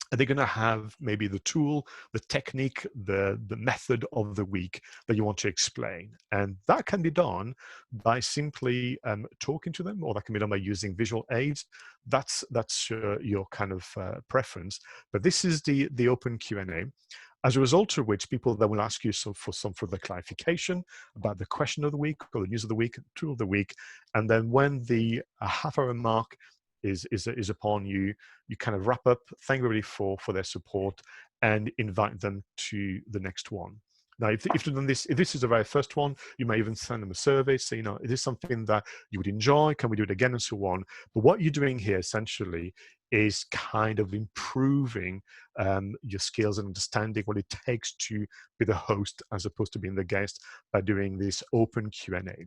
And they're going to have maybe the tool, the technique, the method of the week that you want to explain. And that can be done by simply talking to them, or that can be done by using visual aids. That's your kind of preference. But this is the open Q&A. As a result of which, people that will ask you for some further clarification about the question of the week, or the news of the week, tool of the week. And then when the half-hour mark is upon you, you kind of wrap up, thank everybody for their support, and invite them to the next one. Now, if you've done this, if this is the very first one, you may even send them a survey, say, is this something that you would enjoy? Can we do it again? And so on. But what you're doing here essentially is kind of improving your skills and understanding what it takes to be the host as opposed to being the guest, by doing this open Q&A.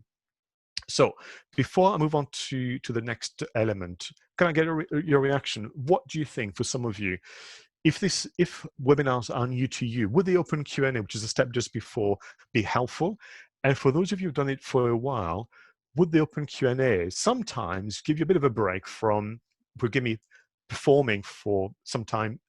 So before I move on to the next element, can I get your reaction? What do you think for some of you? If webinars are new to you, would the open Q&A, which is a step just before, be helpful? And for those of you who've done it for a while, would the open Q&A sometimes give you a bit of a break from, forgive me, performing for some time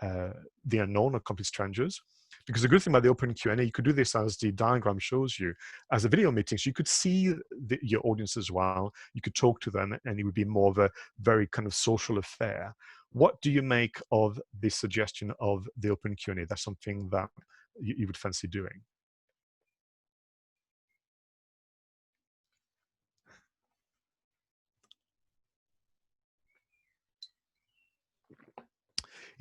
the unknown or complete strangers? Because the good thing about the open Q&A, you could do this as the diagram shows you, as a video meeting, so you could see your audience as well. You could talk to them, and it would be more of a very kind of social affair. What do you make of this suggestion of the open Q&A? That's something that you would fancy doing.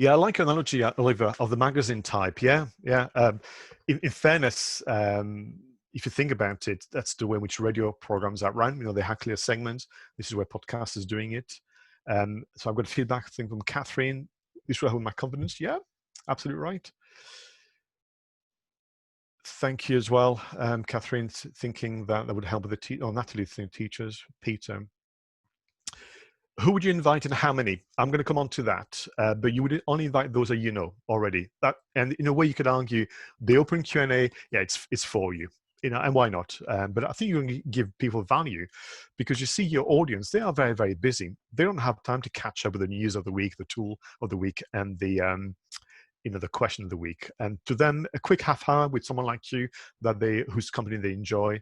Yeah, I like your analogy, Oliver, of the magazine type. Yeah, yeah. In fairness, if you think about it, that's the way in which radio programs are run. You know, they have clear segments. This is where podcast is doing it. So I've got feedback thing from Catherine. This will help my confidence. Yeah, absolutely right. Thank you as well, Catherine, thinking that would help with the Natalie, teachers, Peter. Who would you invite and how many? I'm going to come on to that, but you would only invite those that you know already. That, and in a way, you could argue the open Q&A, yeah, it's for you, you know, and why not? But I think you're going to give people value because you see your audience; they are very, very busy. They don't have time to catch up with the news of the week, the tool of the week, and the the question of the week. And to them, a quick half hour with someone like you whose company they enjoy.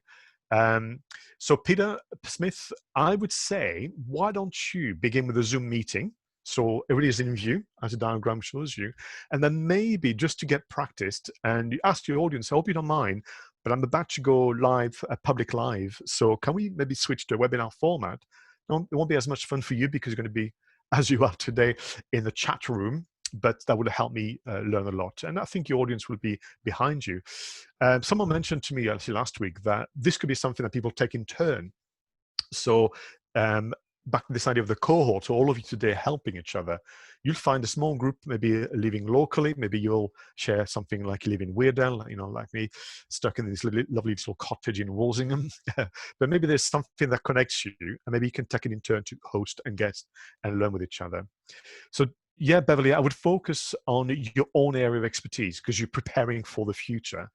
So Peter Smith, I would say, why don't you begin with a Zoom meeting? So everybody is in view, as the diagram shows you. And then maybe just to get practiced, and you ask your audience, I hope you don't mind, but I'm about to go live, public live. So can we maybe switch to a webinar format? No, it won't be as much fun for you because you're going to be, as you are today, in the chat room, but that would help me learn a lot. And I think your audience will be behind you. Someone mentioned to me actually last week that this could be something that people take in turn. So back to this idea of the cohort, so all of you today helping each other, you'll find a small group maybe living locally. Maybe you'll share something like you live in Weardale, you know, like me, stuck in this lovely little cottage in Walsingham. But maybe there's something that connects you, and maybe you can take it in turn to host and guest and learn with each other. So yeah, Beverly, I would focus on your own area of expertise because you're preparing for the future.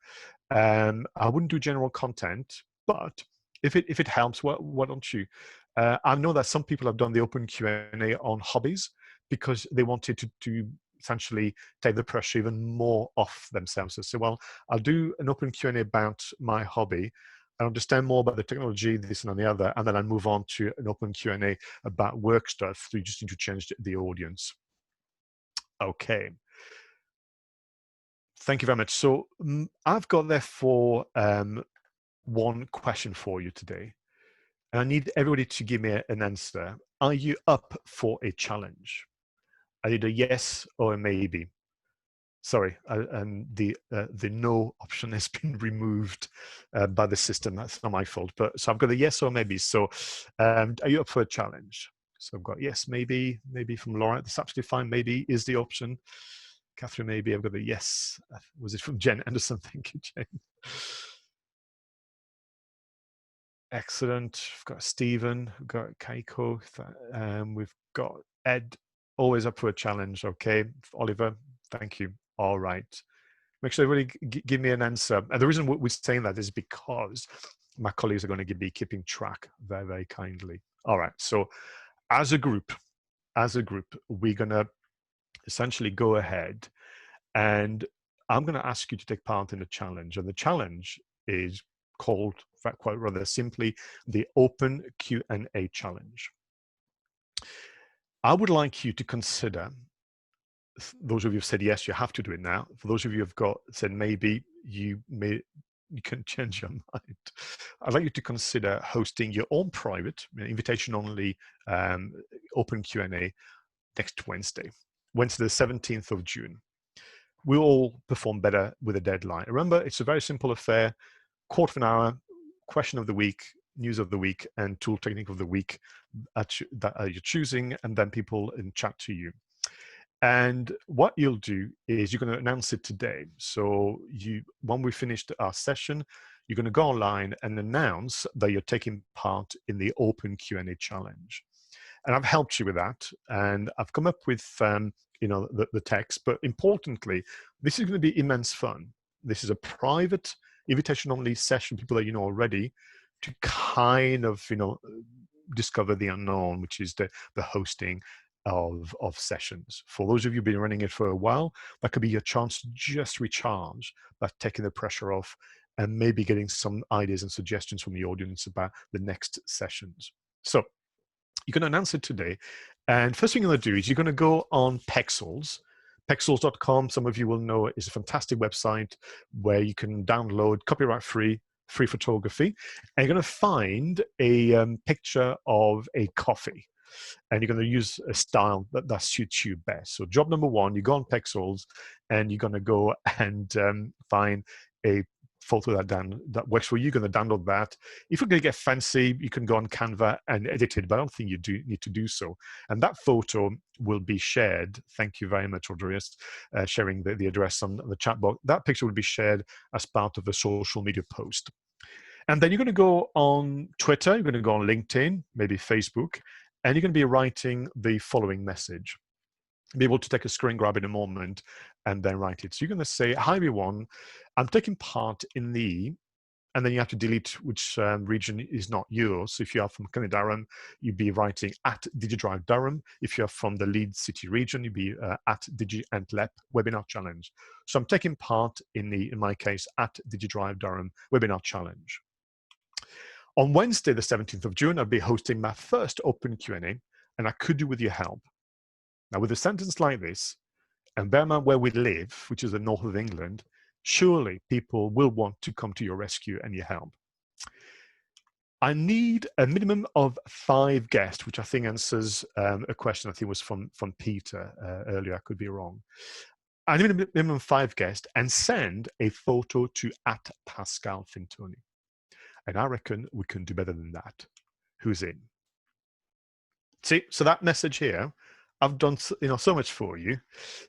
I wouldn't do general content, but if it helps, why don't you? I know that some people have done the open Q&A on hobbies because they wanted to essentially take the pressure even more off themselves. So say, well, I'll do an open Q&A about my hobby. I understand more about the technology, this and the other, and then I move on to an open Q&A about work stuff. So you just need to change the audience. Okay. Thank you very much. So I've got therefore one question for you today. And I need everybody to give me an answer. Are you up for a challenge? I need a yes or a maybe. Sorry, and the no option has been removed by the system. That's not my fault. But so I've got a yes or maybe. So are you up for a challenge? So I've got yes, maybe from Laura. That's absolutely fine. Maybe is the option. Catherine, maybe. I've got a yes. Was it from Jen Anderson? Thank you, Jen. Excellent. We've got Stephen. We've got Keiko. We've got Ed. Always up for a challenge. Okay. Oliver, thank you. All right. Make sure everybody give me an answer. And the reason we're saying that is because my colleagues are going to be keeping track very, very kindly. All right. So as a group, we're going to essentially go ahead and I'm going to ask you to take part in the challenge. And the challenge is called, quite rather simply, the Open Q&A Challenge. I would like you to consider, those of you who have said yes, you have to do it now. For those of you who have said maybe, you can change your mind. I'd like you to consider hosting your own private, invitation-only open Q&A next Wednesday the 17th of June. We'll all perform better with a deadline. Remember, it's a very simple affair, quarter of an hour, question of the week, news of the week, and tool technique of the week that you're choosing, and then people in chat to you. And what you'll do is you're going to announce it today. So when we finished our session, you're going to go online and announce that you're taking part in the Open Q&A challenge. And I've helped you with that, and I've come up with the text. But importantly, this is going to be immense fun. This is a private invitation-only session, people that you know already, to kind of discover the unknown, which is the hosting of sessions. For those of you who've been running it for a while, that could be your chance to just recharge, by taking the pressure off and maybe getting some ideas and suggestions from the audience about the next sessions. So you're going to announce it today. And first thing you're going to do is you're going to go on Pexels. Pexels.com, some of you will know, is a fantastic website where you can download copyright-free photography. And you're going to find a picture of a coffee. And you're going to use a style that suits you best. So job number one, you go on Pexels and you're going to go and find a photo that works for you. You're going to download that. If you're going to get fancy, you can go on Canva and edit it, but I don't think you do need to do so. And that photo will be shared. Thank you very much, Andreas, sharing the address on the chat box. That picture will be shared as part of a social media post. And then you're going to go on Twitter, you're going to go on LinkedIn, maybe Facebook, and you're going to be writing the following message. Be able to take a screen grab in a moment and then write it. So you're going to say, hi, everyone, I'm taking part in the, and then you have to delete which region is not yours. So if you are from County Durham, you'd be writing at DigiDrive Durham. If you're from the Leeds City region, you'd be at DigiAntLep Webinar Challenge. So I'm taking part in my case, at DigiDrive Durham Webinar Challenge. On Wednesday, the 17th of June, I'll be hosting my first open Q&A, and I could do with your help. Now, with a sentence like this, and bear in mind where we live, which is the north of England, surely people will want to come to your rescue and your help. I need a minimum of 5 guests, which I think answers a question I think was from Peter earlier. I could be wrong. I need a minimum of 5 guests, and send a photo to at Pascal Fintoni. And I reckon we can do better than that. Who's in? See, so that message here, I've done so much for you.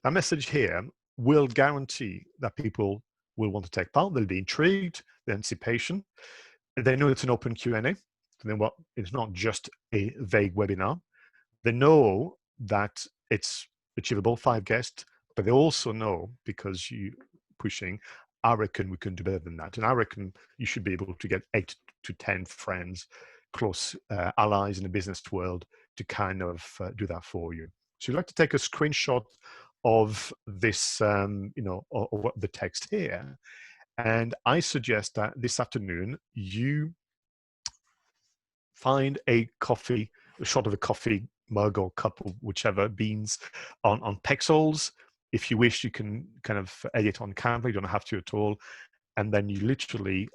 That message here will guarantee that people will want to take part. They'll be intrigued, the anticipation. They know it's an open Q&A. And then what? It's not just a vague webinar. They know that it's achievable, 5 guests, but they also know, because you pushing, I reckon we can do better than that. And I reckon you should be able to get 8 to 10 friends, close allies in the business world, to kind of do that for you. So you'd like to take a screenshot of this, of the text here. And I suggest that this afternoon you find a shot of a coffee mug or cup or whichever, beans on Pexels. If you wish, you can kind of edit on Canva. You don't have to at all. And then you literally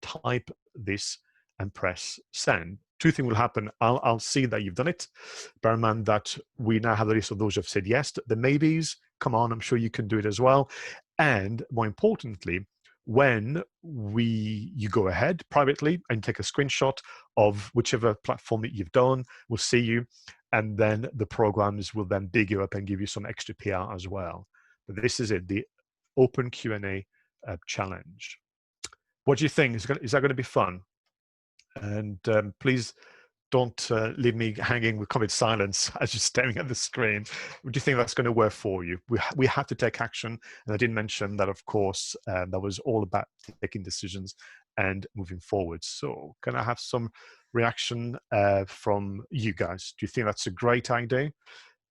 type this and press send. 2 things will happen. I'll see that you've done it. Bear in mind that we now have the list of those who have said yes. The maybes, come on, I'm sure you can do it as well. And more importantly, when you go ahead privately and take a screenshot of whichever platform that you've done, we'll see you. And then the programs will then big you up and give you some extra PR as well. But this is it, the open Q&A challenge. What do you think? Is that going to be fun? And please don't leave me hanging with complete silence as you're staring at the screen. Do you think that's going to work for you? We have to take action. And I did mention that, of course, that was all about taking decisions and moving forward. So can I have some reaction from you guys? Do you think that's a great idea?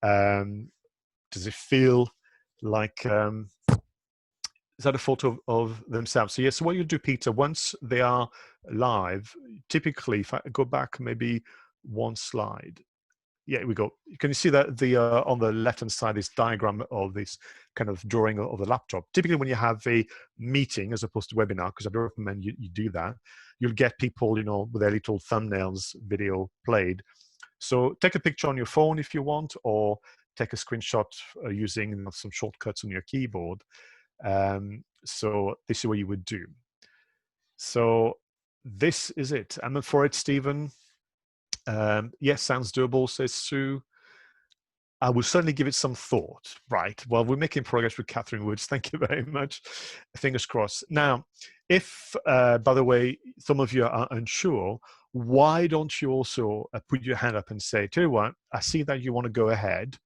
Does it feel like... is that a photo of themselves? So yes, so what you do, Peter, once they are live, typically, if I go back maybe 1 slide, yeah, here we go. Can you see that on the left-hand side, this diagram of this kind of drawing of the laptop? Typically, when you have a meeting as opposed to webinar, because I don't recommend you do that, you'll get people, with their little thumbnails video played. So take a picture on your phone if you want, or take a screenshot using some shortcuts on your keyboard. So this is what you would do. So this is it. I'm up for it, Stephen. Yes, sounds doable, says Sue. I will certainly give it some thought. Right. Well, we're making progress with Catherine Woods. Thank you very much. Fingers crossed. Now, if, by the way, some of you are unsure, why don't you also put your hand up and say, tell you what, I see that you want to go ahead.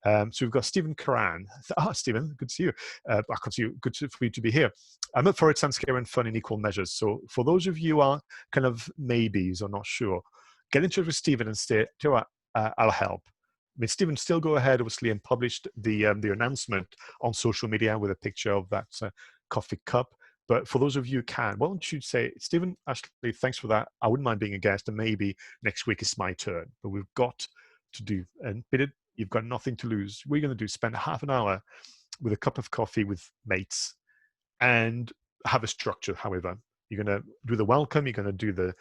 So we've got Stephen Karan. Stephen, good to see you. I can see you. For you to be here. I'm up for it. Sounds scary and fun in equal measures. So for those of you who are kind of maybes or not sure, get in touch with Stephen and say, tell you what, I'll help. I mean, Stephen, still go ahead, obviously, and published the announcement on social media with a picture of that coffee cup. But for those of you who can, why don't you say, Stephen, Ashley, thanks for that. I wouldn't mind being a guest, and maybe next week it's my turn. But we've got to do, and Bidit, you've got nothing to lose. We're going to do spend half an hour with a cup of coffee with mates and have a structure. However, you're going to do the welcome, you're going to do the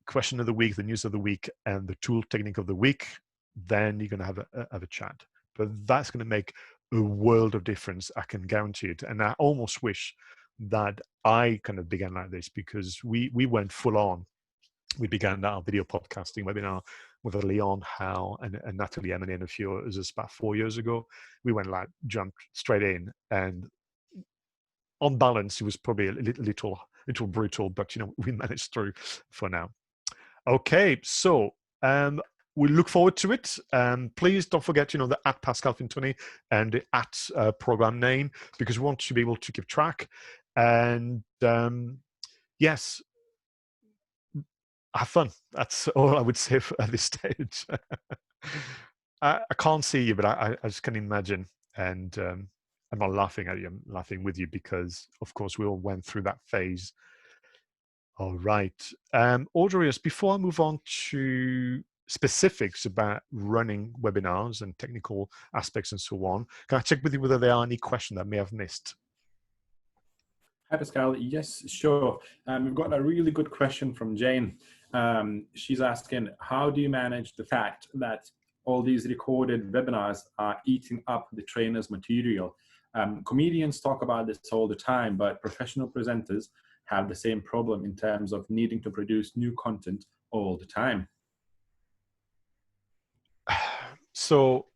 question of the week, the news of the week, and the tool technique of the week. Then you're going to have a chat. But that's going to make a world of difference. I can guarantee it. And I almost wish that I kind of began like this, because we went full on. We began our video podcasting webinar with Leon Howe and Natalie Emily and a few others about 4 years ago. We went like jumped straight in, and on balance, it was probably a little brutal, but we managed through for now. Okay, so we look forward to it. Please don't forget, the at Pascal Fintoni and the at program name, because we want to be able to keep track. And yes, have fun. That's all I would say at this stage. I can't see you, but I just can imagine. And I'm not laughing at you. I'm laughing with you because, of course, we all went through that phase. All right. Audrius, before I move on to specifics about running webinars and technical aspects and so on, can I check with you whether there are any questions that I may have missed? Hi, Pascal. Yes, sure. We've got a really good question from Jane. She's asking, how do you manage the fact that all these recorded webinars are eating up the trainer's material? Comedians talk about this all the time, but professional presenters have the same problem in terms of needing to produce new content all the time. So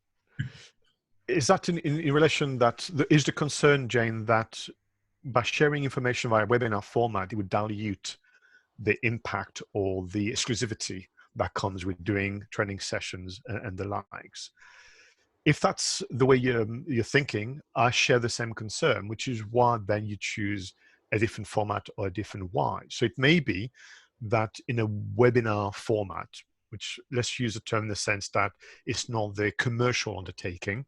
is that in relation that is the concern, Jane, that by sharing information via webinar format, it would dilute the impact or the exclusivity that comes with doing training sessions and the likes? If that's the way you're thinking, I share the same concern, which is why then you choose a different format or a different why. So it may be that in a webinar format, which let's use a term in the sense that it's not the commercial undertaking,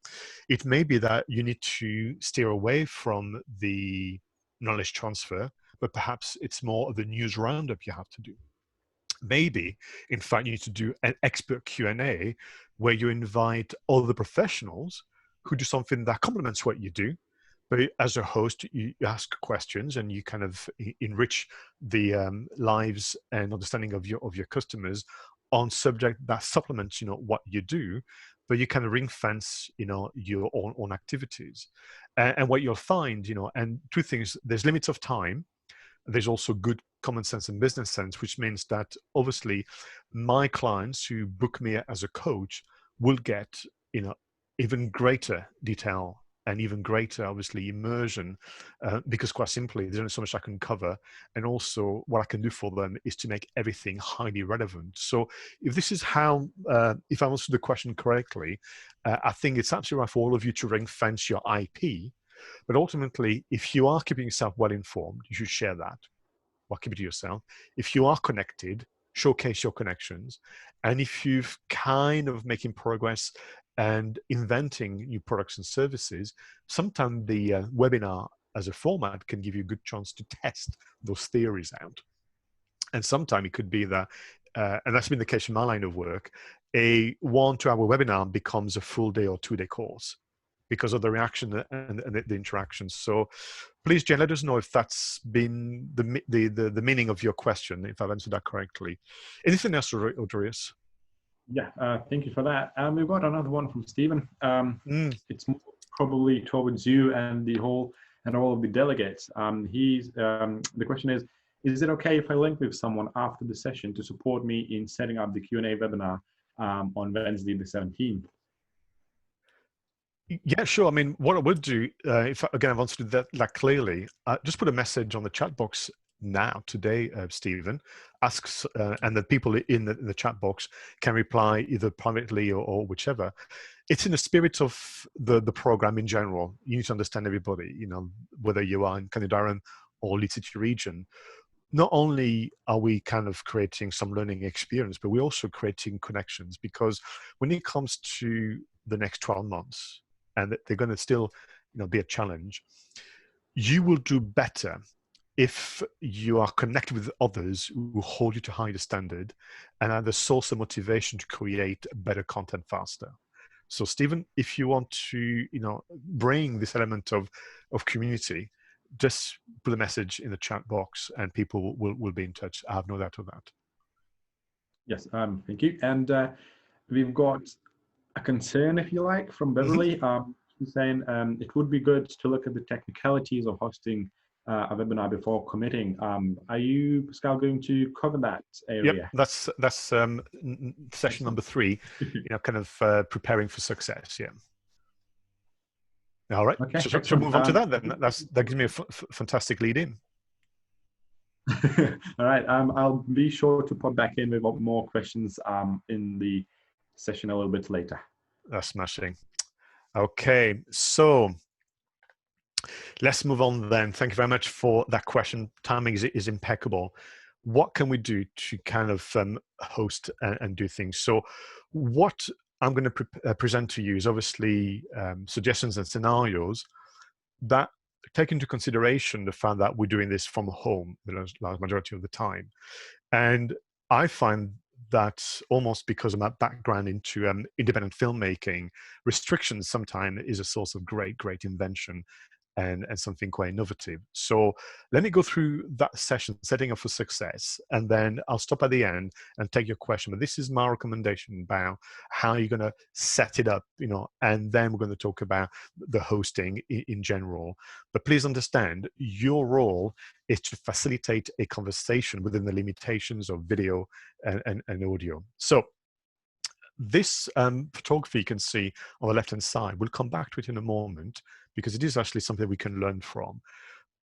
it may be that you need to steer away from the knowledge transfer, but perhaps it's more of the news roundup you have to do. Maybe, in fact, you need to do an expert Q&A where you invite other professionals who do something that complements what you do. But as a host, you ask questions and you kind of enrich the lives and understanding of your customers on subject that supplements, what you do. But you kind of ring fence, your own activities. And what you'll find, and two things: there's limits of time. There's also good common sense and business sense, which means that obviously my clients who book me as a coach will get, even greater detail and even greater, obviously, immersion, because quite simply, there's only so much I can cover. And also what I can do for them is to make everything highly relevant. So if this is how, if I answered the question correctly, I think it's absolutely right for all of you to ring fence your IP. But ultimately, if you are keeping yourself well informed, you should share that. Well, keep it to yourself. If you are connected, showcase your connections. And if you've kind of making progress and inventing new products and services, sometimes the webinar as a format can give you a good chance to test those theories out. And sometimes it could be that, and that's been the case in my line of work, a 1 2 hour webinar becomes a full day or 2-day course because of the reaction and the interactions. So please, Jen, let us know if that's been the meaning of your question, if I've answered that correctly. Anything else, Audrius? Yeah, thank you for that. We've got another one from Stephen. It's probably towards you and all of the delegates. The question is it okay if I link with someone after the session to support me in setting up the Q&A webinar on Wednesday the 17th? Yeah, sure. I mean, what I would do, if again I want to do that clearly, just put a message on the chat box now today, Stephen. Asks, and the people in the chat box can reply either privately or whichever. It's in the spirit of the program in general. You need to understand everybody. You know, whether you are in County Durham or Leeds City region. Not only are we kind of creating some learning experience, but we're also creating connections, because when it comes to the next 12 months, and they're going to still, be a challenge, you will do better if you are connected with others who hold you to higher standard and are the source of motivation to create better content faster. So Stephen, if you want to, bring this element of community, just put a message in the chat box and people will be in touch. I have no doubt of that. Yes, thank you. And we've got a concern, if you like, from Mm-hmm. Beverly, saying it would be good to look at the technicalities of hosting a webinar before committing. Are you, Pascal, going to cover that Yep, area? that's session Excellent. number 3. Kind of preparing for success. Yeah. All right. Okay, So excellent. move on to that then. That gives me a fantastic lead in. All right. I'll be sure to pop back in with more questions in the session a little bit later. That's smashing. Okay, so let's move on then. Thank you very much for that question. Timing is impeccable. What can we do to kind of host and do things? So what I'm going to present to you is obviously suggestions and scenarios that take into consideration the fact that we're doing this from home the large majority of the time. And I find that almost because of my background into independent filmmaking, restrictions sometimes is a source of great invention and something quite innovative. So let me go through that session, setting up for success, and then I'll stop at the end and take your question. But this is my recommendation about how you're going to set it up, and then we're going to talk about the hosting in general. But please understand, your role is to facilitate a conversation within the limitations of video and audio. So this photography you can see on the left-hand side, we'll come back to it in a moment because it is actually something we can learn from.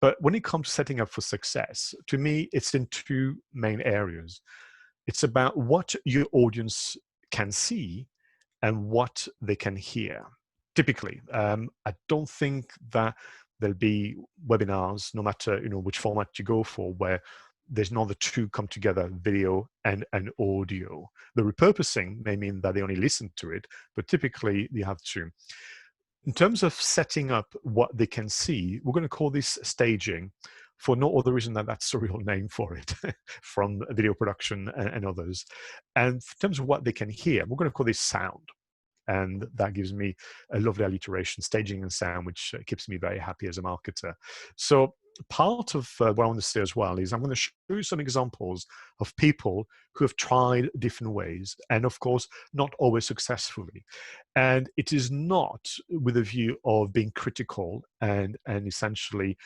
But when it comes to setting up for success, to me, it's in 2 main areas. It's about what your audience can see and what they can hear. Typically, I don't think that there'll be webinars, no matter which format you go for, where there's not the 2 come together, video and audio. The repurposing may mean that they only listen to it, but typically you have 2. In terms of setting up what they can see, we're going to call this staging for no other reason than that's a real name for it from video production and others. And in terms of what they can hear, we're going to call this sound. And that gives me a lovely alliteration, staging and sound, which keeps me very happy as a marketer. So part of what I want to say as well is I'm going to show you some examples of people who have tried different ways, and of course, not always successfully. And it is not with a view of being critical and essentially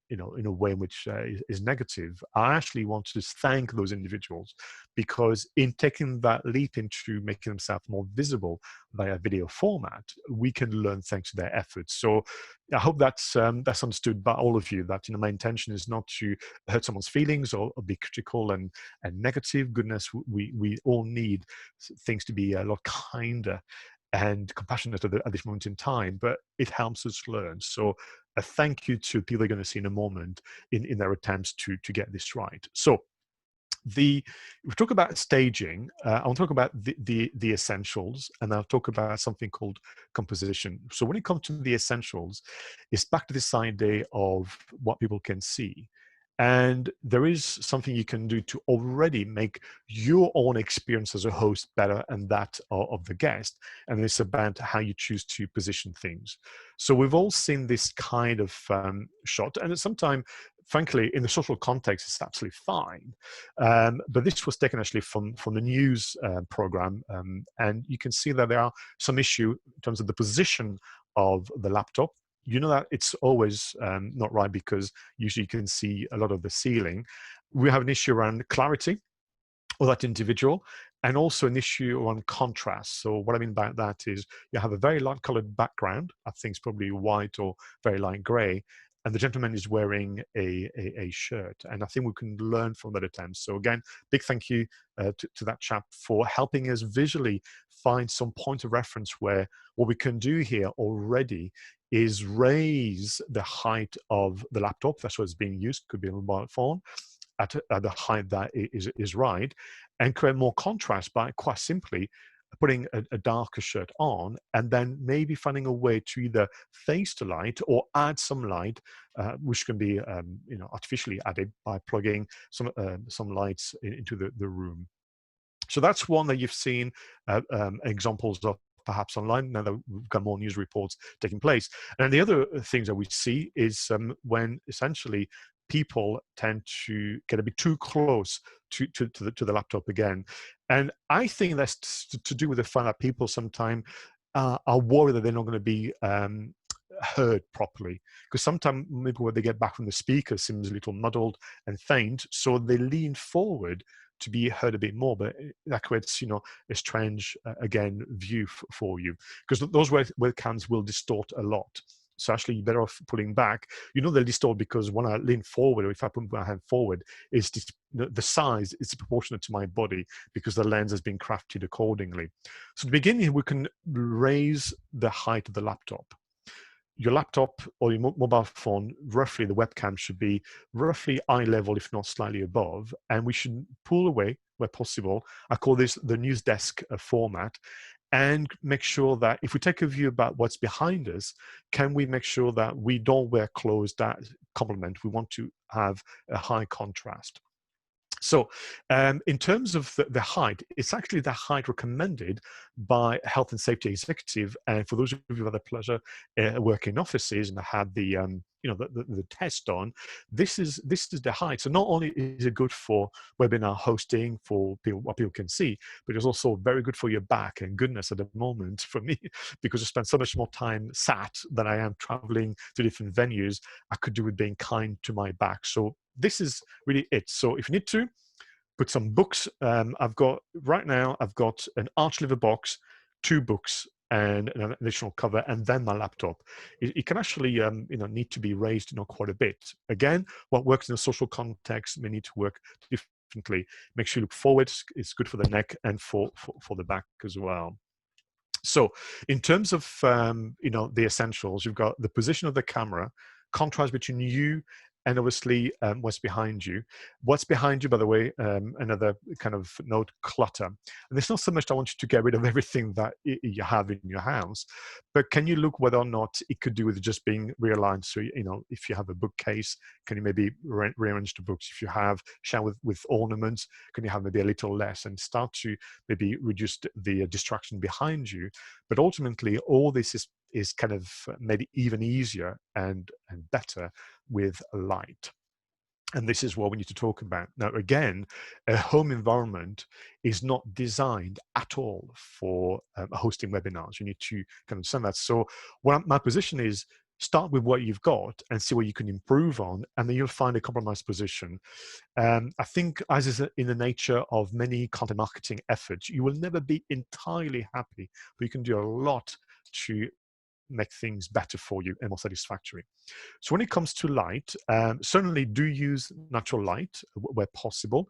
in a way which is negative. I actually want to thank those individuals, because in taking that leap into making themselves more visible via video format, we can learn thanks to their efforts. So I hope that's understood by all of you, that my intention is not to hurt someone's feelings or be critical and negative. Goodness, we all need things to be a lot kinder and compassionate at this moment in time, but it helps us learn. So a thank you to people you're going to see in a moment in their attempts to get this right. So we talk about staging. I want to talk about the essentials, and I'll talk about something called composition. So when it comes to the essentials, it's back to this idea of what people can see. And there is something you can do to already make your own experience as a host better and that of the guest. And it's about how you choose to position things. So we've all seen this kind of shot, and sometimes, frankly, in the social context, it's absolutely fine. But this was taken actually from the news program. And you can see that there are some issue in terms of the position of the laptop. You know that it's always not right, because usually you can see a lot of the ceiling. We have an issue around clarity of that individual, and also an issue on contrast. So what I mean by that is you have a very light colored background. I think it's probably white or very light gray. And the gentleman is wearing a shirt. And I think we can learn from that attempt. So again, big thank you to that chap for helping us visually find some point of reference where what we can do here already is raise the height of the laptop. That's what's being used, could be a mobile phone, at the height that is right, and create more contrast by quite simply putting a darker shirt on, and then maybe finding a way to either face the light or add some light, which can be artificially added by plugging some lights into the room. So that's one that you've seen examples of perhaps online, now that we've got more news reports taking place. And the other things that we see is when essentially people tend to get a bit too close to the laptop again. And I think that's to do with the fact that people sometimes are worried that they're not going to be heard properly, because sometimes maybe when they get back from the speaker seems a little muddled and faint, so they lean forward to be heard a bit more, but that creates, a strange, again, view for you, because those webcams will distort a lot. So actually, you're better off pulling back. They'll distort because when I lean forward, or if I put my hand forward, the size is proportionate to my body because the lens has been crafted accordingly. So to begin here, we can raise the height of the laptop. Your laptop or your mobile phone, roughly the webcam should be roughly eye level, if not slightly above, and we should pull away where possible. I call this the news desk format, and make sure that if we take a view about what's behind us, can we make sure that we don't wear clothes that complement? We want to have a high contrast. So in terms of the height, it's actually the height recommended by a health and safety executive. And for those of you who have the pleasure working in offices and had the the test on, this is the height. So not only is it good for webinar hosting, for people, what people can see, but it's also very good for your back. And goodness, at the moment for me, because I spend so much more time sat than I am traveling to different venues, I could do with being kind to my back. So this is really it. So if you need to, put some books. I've got an arch liver box, 2 books, and an additional cover, and then my laptop. It can actually need to be raised quite a bit. Again, what works in a social context may need to work differently. Make sure you look forward. It's good for the neck and for the back as well. So in terms of the essentials, you've got the position of the camera, contrast between you and obviously what's behind you. What's behind you, by the way, another kind of note, clutter. And it's not so much that I want you to get rid of everything that you have in your house, but can you look whether or not it could do with just being realigned? So, if you have a bookcase, can you maybe rearrange the books? If you have shelf with ornaments, can you have maybe a little less and start to maybe reduce the distraction behind you? But ultimately, all this is kind of made even easier and better with light. And this is what we need to talk about. Now, again, a home environment is not designed at all for hosting webinars. You need to kind of understand that. So my position is, start with what you've got and see what you can improve on, and then you'll find a compromised position. I think, as is in the nature of many content marketing efforts, you will never be entirely happy, but you can do a lot to make things better for you and more satisfactory. So when it comes to light, certainly do use natural light where possible.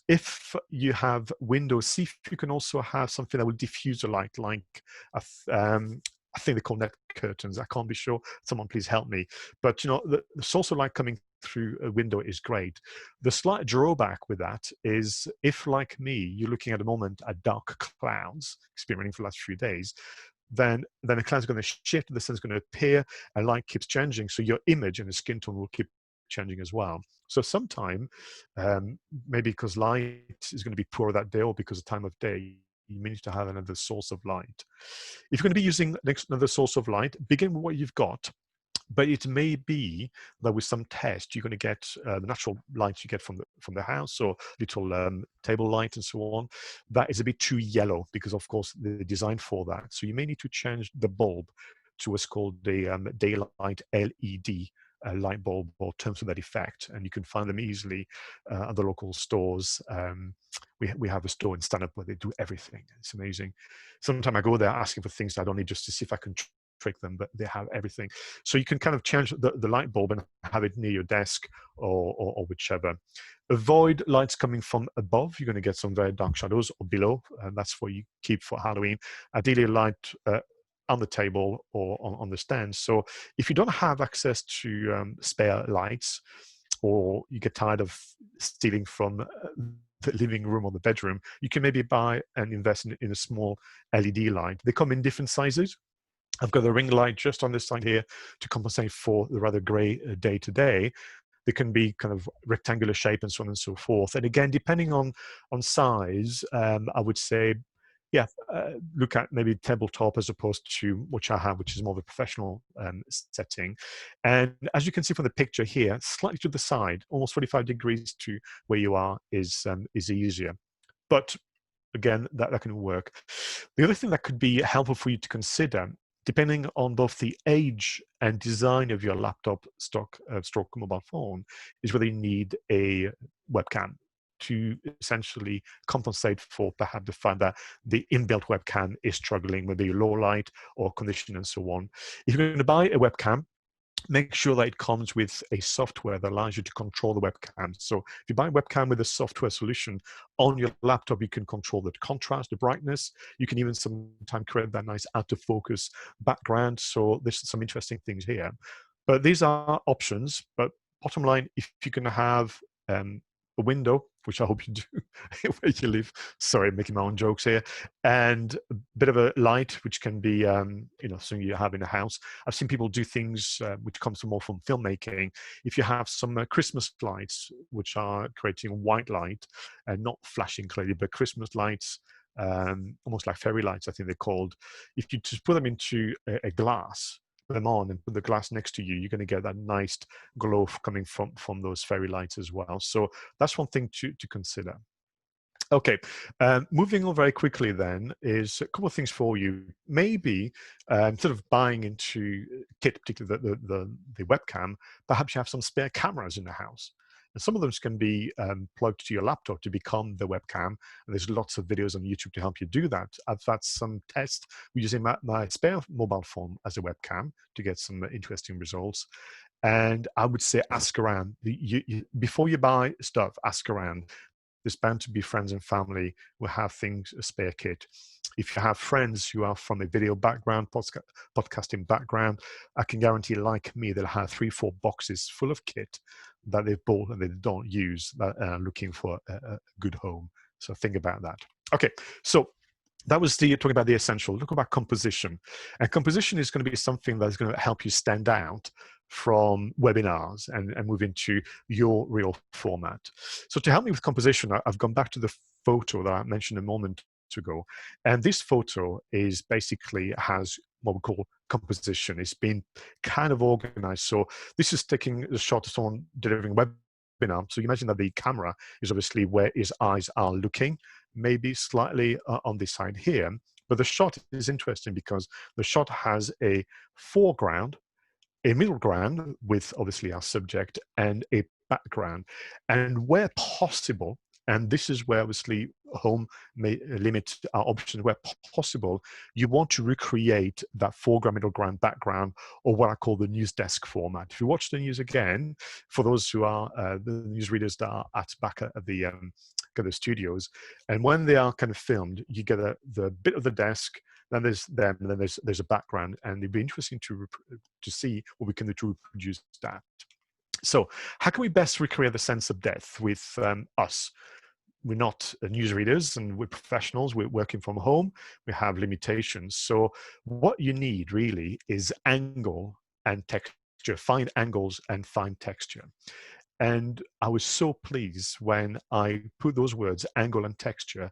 If you have windows, see if you can also have something that will diffuse the light, like I think they call net curtains. I can't be sure. Someone please help me. But the source of light coming through a window is great. The slight drawback with that is, if like me, you're looking at the moment at dark clouds, experiencing for the last few days, then the cloud's going to shift, the sun's going to appear, and light keeps changing. So your image and the skin tone will keep changing as well. So sometime, maybe because light is going to be poor that day, or because of time of day, you may need to have another source of light. If you're going to be using another source of light, begin with what you've got. But it may be that with some test, you're going to get the natural light you get from the house, or little table light and so on. That is a bit too yellow, because of course they're designed for that. So you may need to change the bulb to what's called the daylight LED light bulb or terms with that effect, and you can find them easily at the local stores. We have a store in Stanhope where they do everything. It's amazing. Sometimes I go there asking for things I don't need, just to see if I can trick them, but they have everything. So you can kind of change the light bulb and have it near your desk or whichever. Avoid lights coming from above. You're going to get some very dark shadows, or below, and that's what you keep for Halloween. Ideally, light on the table or on the stand. So if you don't have access to spare lights, or you get tired of stealing from the living room or the bedroom, you can maybe buy and invest in a small LED light. They come in different sizes. I've got a ring light just on this side here to compensate for the rather gray day to day. They can be kind of rectangular shape and so on and so forth. And again, depending on size, I would say, yeah, look at maybe tabletop as opposed to which I have, which is more of a professional setting. And as you can see from the picture here, slightly to the side, almost 45 degrees to where you are is easier. But again, that can work. The other thing that could be helpful for you to consider, depending on both the age and design of your laptop stroke mobile phone, is whether you need a webcam to essentially compensate for perhaps the fact that the inbuilt webcam is struggling, whether you're low light or condition and so on. If you're going to buy a webcam, make sure that it comes with a software that allows you to control the webcam. So if you buy a webcam with a software solution on your laptop, you can control the contrast, the brightness. You can even sometimes create that nice out of focus background. So there's some interesting things here. But these are options. But bottom line, if you can have a window, which I hope you do where you live. Sorry, I'm making my own jokes here. And a bit of a light, which can be, something you have in a house. I've seen people do things which comes more from filmmaking. If you have some Christmas lights, which are creating white light and not flashing clearly, but Christmas lights, almost like fairy lights, I think they're called. If you just put them into a glass, put them on and put the glass next to you, you're going to get that nice glow coming from those fairy lights as well. So that's one thing to consider. Okay, moving on very quickly then is a couple of things for you. Maybe instead of buying into kit, particularly the webcam, perhaps you have some spare cameras in the house. And some of them can be plugged to your laptop to become the webcam. And there's lots of videos on YouTube to help you do that. I've had some tests using my spare mobile phone as a webcam to get some interesting results. And I would say ask around. Before you buy stuff, ask around. There's bound to be friends and family who have things, a spare kit. If you have friends who are from a video background, podcasting background, I can guarantee, like me, they'll have 3-4 boxes full of kit that they've bought and they don't use, that are looking for a good home. So think about that. Okay, so that was talking about the essential. Look about composition. And composition is going to be something that's going to help you stand out from webinars and move into your real format. So to help me with composition, I've gone back to the photo that I mentioned a moment ago. And this photo is basically has what we call composition. It's been kind of organized. So this is taking the shot of someone delivering a webinar. So you imagine that the camera is obviously where his eyes are looking, maybe slightly on this side here. But the shot is interesting because the shot has a foreground, a middle ground with obviously our subject, and a background. And where possible, and this is where obviously home may limit our options, where possible, you want to recreate that foreground, middle ground, background, or what I call the news desk format. If you watch the news again, for those who are the news readers that are back at the studios, and when they are kind of filmed, you get the bit of the desk, then there's them, and then there's a background, and it'd be interesting to see what we can do to reproduce that. So how can we best recreate the sense of depth with us? We're not newsreaders and we're professionals. We're working from home. We have limitations. So what you need really is angle and texture, find angles and find texture. And I was so pleased when I put those words, angle and texture,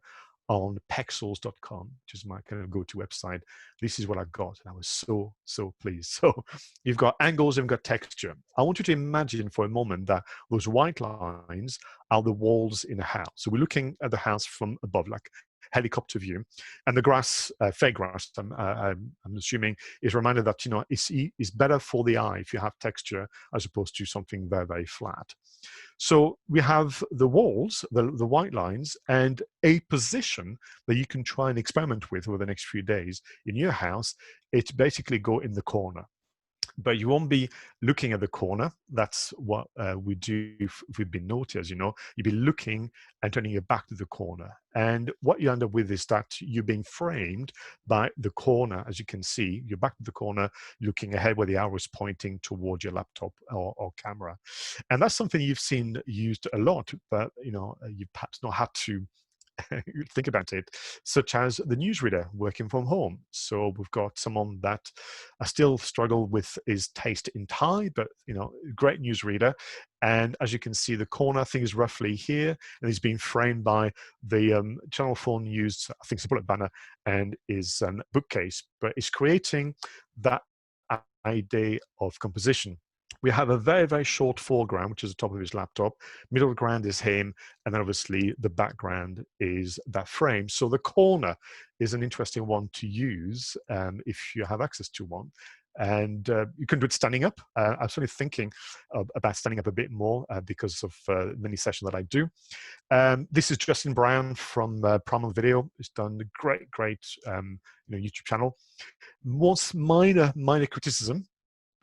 on pexels.com, which is my kind of go-to website. This is what I got, and I was so pleased. So you've got angles and you've got texture. I want you to imagine for a moment that those white lines are the walls in a house. So we're looking at the house from above, like helicopter view. And the grass, fake grass, I'm assuming, is a reminder that, it's better for the eye if you have texture as opposed to something very, very flat. So we have the walls, the white lines, and a position that you can try and experiment with over the next few days in your house. It's basically go in the corner, but you won't be looking at the corner. That's what we do if we've been naughty, as you know. You'll be looking and turning your back to the corner. And what you end up with is that you're being framed by the corner. As you can see, you're back to the corner, looking ahead where the arrow is pointing towards your laptop or camera. And that's something you've seen used a lot, but you perhaps not had to think about it, such as the newsreader working from home. So we've got someone that I still struggle with his taste in Thai, but great newsreader. And as you can see, the corner thing is roughly here, and he's being framed by the channel 4 news, I think it's a bullet banner, and his bookcase. But it's creating that idea of composition. We have a very, very short foreground, which is the top of his laptop. Middle ground is him, and then obviously the background is that frame. So the corner is an interesting one to use if you have access to one. And you can do it standing up. I was only thinking about standing up a bit more because of many sessions that I do. This is Justin Brown from Primal Video. He's done a great YouTube channel. Most minor criticism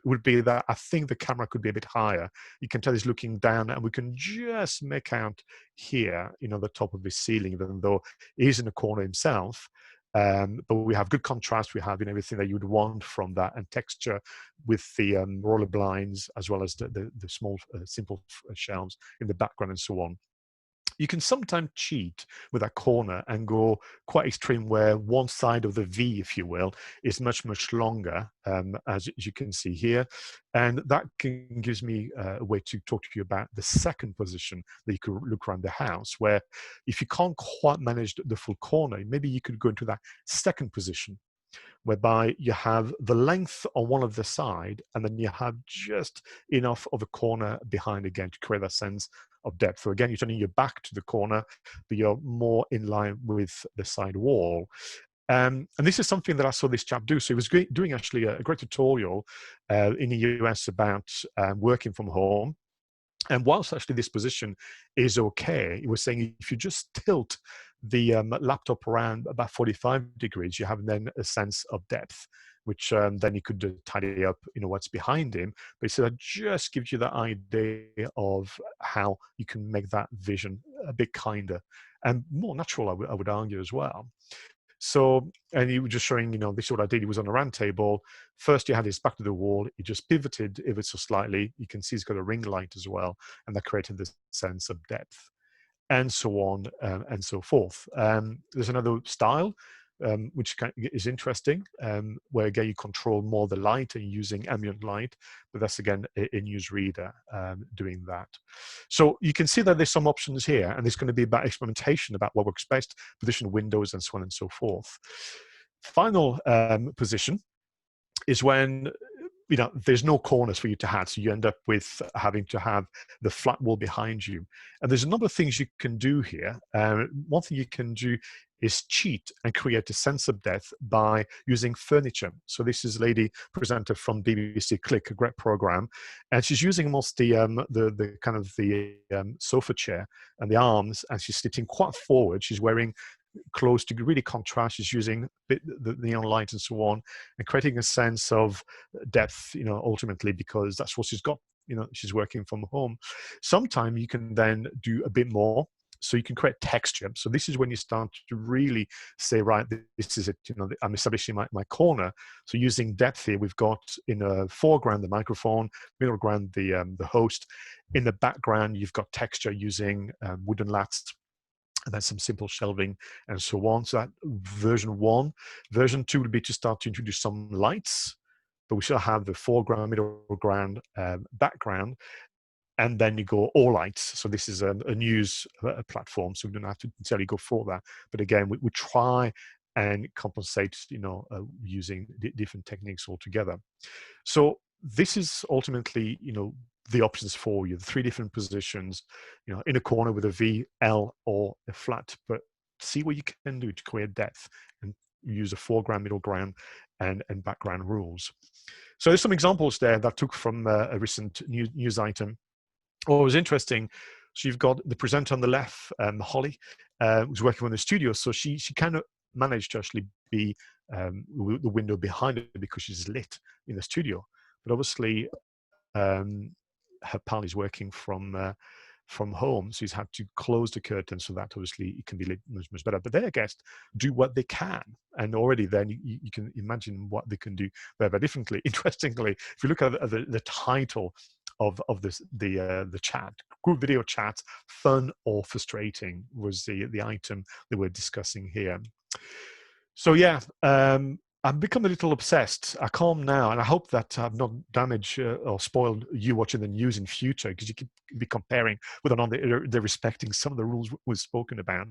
would be that I think the camera could be a bit higher. You can tell he's looking down, and we can just make out here, the top of his ceiling, even though he's in the corner himself. But we have good contrast. We have everything that you would want from that, and texture with the roller blinds, as well as the small, simple shelves in the background and so on. You can sometimes cheat with that corner and go quite extreme, where one side of the V, if you will, is much, much longer, as you can see here. And that gives me a way to talk to you about the second position that you could look around the house, where if you can't quite manage the full corner, maybe you could go into that second position, whereby you have the length on one of the side, and then you have just enough of a corner behind again to create that sense of depth. So again, you're turning your back to the corner, but you're more in line with the side wall. And this is something that I saw this chap do. So he was doing actually a great tutorial in the US about working from home. And whilst actually this position is okay, he was saying if you just tilt the laptop around about 45 degrees, you have then a sense of depth, which then you could tidy up, what's behind him. But he said that just gives you that idea of how you can make that vision a bit kinder and more natural, I would argue as well. So, and he was just showing, this is what I did. He was on a round table. First, you had his back to the wall. He just pivoted ever so slightly. You can see he's got a ring light as well, and that created this sense of depth, and so on and so forth. There's another style, which is interesting, where again you control more the light and using ambient light, but that's again a newsreader doing that. So you can see that there's some options here, and there's going to be about experimentation about what works best, position windows, and so on and so forth. Final position is when there's no corners for you to have, so you end up with having to have the flat wall behind you. And there's a number of things you can do here. One thing you can do is cheat and create a sense of depth by using furniture. So this is a lady presenter from BBC Click, a great program, and she's using almost the kind of the sofa chair and the arms, and she's sitting quite forward. She's wearing close to really contrast. She's using the neon light and so on, and creating a sense of depth, ultimately, because that's what she's got. She's working from home. Sometimes you can then do a bit more. So you can create texture. So this is when you start to really say, right, this is it. I'm establishing my corner. So using depth here, we've got in the foreground the microphone, middle ground the host. In the background, you've got texture using wooden lats, and then some simple shelving and so on. So that version 1. Version 2 would be to start to introduce some lights, but we still have the foreground, middle ground, background. And then you go all lights. So this is a news platform, so we don't have to necessarily go for that. But again, we try and compensate, using different techniques altogether. So this is ultimately, the options for you, the 3 different positions, in a corner with a V, L, or a flat. But see what you can do to create depth and use a foreground, middle ground, and background rules. So there's some examples there that I took from a recent news item. What was interesting, so you've got the presenter on the left, Holly, who's working on the studio. So she kind of managed to actually be the window behind her because she's lit in the studio. But obviously, her pal is working from home, so he's had to close the curtain so that obviously it can be lit much better. But their guests do what they can, and already then you can imagine what they can do very differently. Interestingly, if you look at the title of this the chat, group video chat, fun or frustrating was the item that we're discussing here. So yeah, I've become a little obsessed. I calm now, and I hope that I've not damaged or spoiled you watching the news in future, because you could be comparing whether or not they're respecting some of the rules we've spoken about.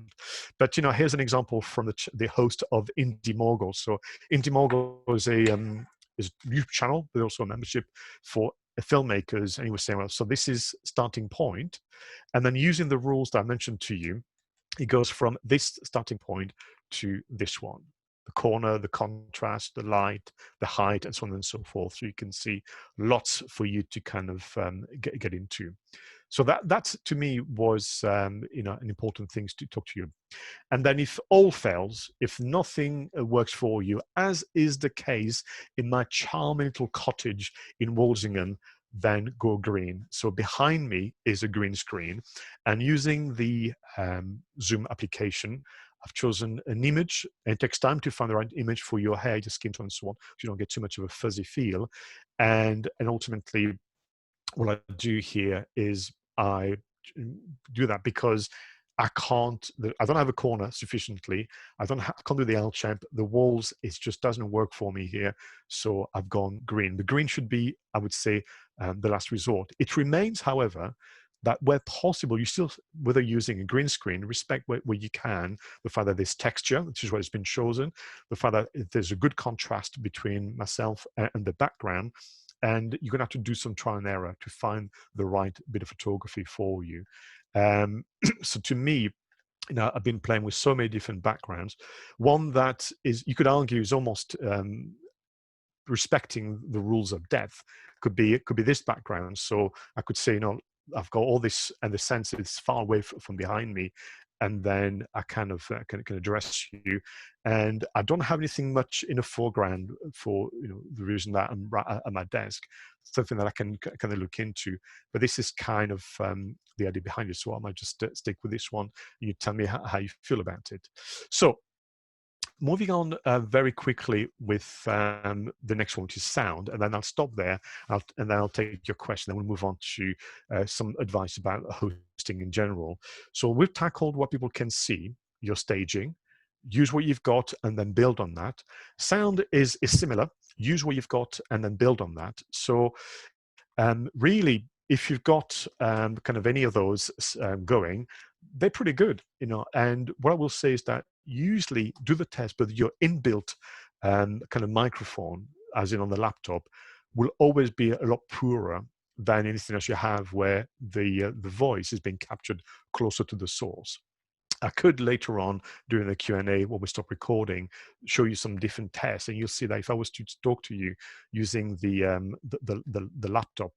But here's an example from the host of Indie Mogul. So Indie Mogul is a YouTube channel, but also a membership for filmmakers. And he was saying, well, so this is starting point, and then using the rules that I mentioned to you, it goes from this starting point to this one. The corner, the contrast, the light, the height, and so on and so forth. So you can see lots for you to kind of get into. So that to me was an important thing to talk to you. And then if all fails, if nothing works for you, as is the case in my charming little cottage in Walsingham, then go green. So behind me is a green screen, and using the Zoom application, I've chosen an image, and it takes time to find the right image for your hair, your skin tone, and so on, so you don't get too much of a fuzzy feel. And ultimately, what I do here is I do that because I don't have a corner sufficiently. I can't do the L shape. The walls, it just doesn't work for me here. So I've gone green. The green should be, I would say, the last resort. It remains, however, that where possible, you still, whether using a green screen, respect where you can, the fact that there's texture, which is what has been chosen, the fact that there's a good contrast between myself and the background, and you're going to have to do some trial and error to find the right bit of photography for you. So to me, I've been playing with so many different backgrounds. One that is, you could argue, is almost respecting the rules of depth. Could be this background. So I could say, I've got all this, and the sensor is far away from behind me, and then I kind of can address you, and I don't have anything much in the foreground for the reason that I'm right at my desk, something that I can kind of look into. But this is kind of the idea behind it, so I might just stick with this one. You tell me how you feel about it. So moving on very quickly with the next one, which is sound, and then I'll stop there, and then I'll take your question, then we'll move on to some advice about hosting in general. So we've tackled what people can see, your staging, use what you've got, and then build on that. Sound is similar, use what you've got, and then build on that. So really, if you've got kind of any of those going, they're pretty good, and what I will say is that usually do the test, but your inbuilt kind of microphone, as in on the laptop, will always be a lot poorer than anything else you have where the voice is being captured closer to the source. I could later on during the Q&A when we stop recording show you some different tests, and you'll see that if I was to talk to you using the laptop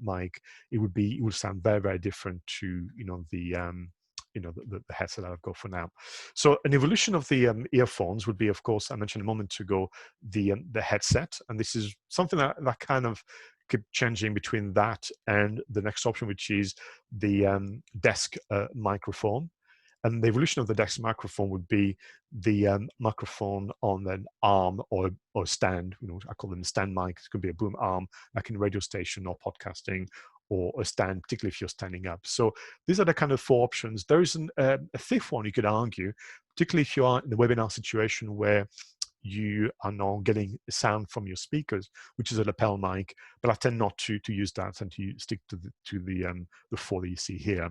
mic, it would sound very different to the headset that I've got for now. So an evolution of the earphones would be, of course, I mentioned a moment ago, the headset, and this is something that kind of keep changing between that and the next option, which is the desk microphone. And the evolution of the desk microphone would be the microphone on an arm or stand. I call them stand mics. It could be a boom arm, like in radio station or podcasting, or a stand, particularly if you're standing up. So these are the kind of four options. There is a fifth one you could argue, particularly if you are in the webinar situation where you are now getting sound from your speakers, which is a lapel mic. But I tend not to use that and to stick to the four that you see here.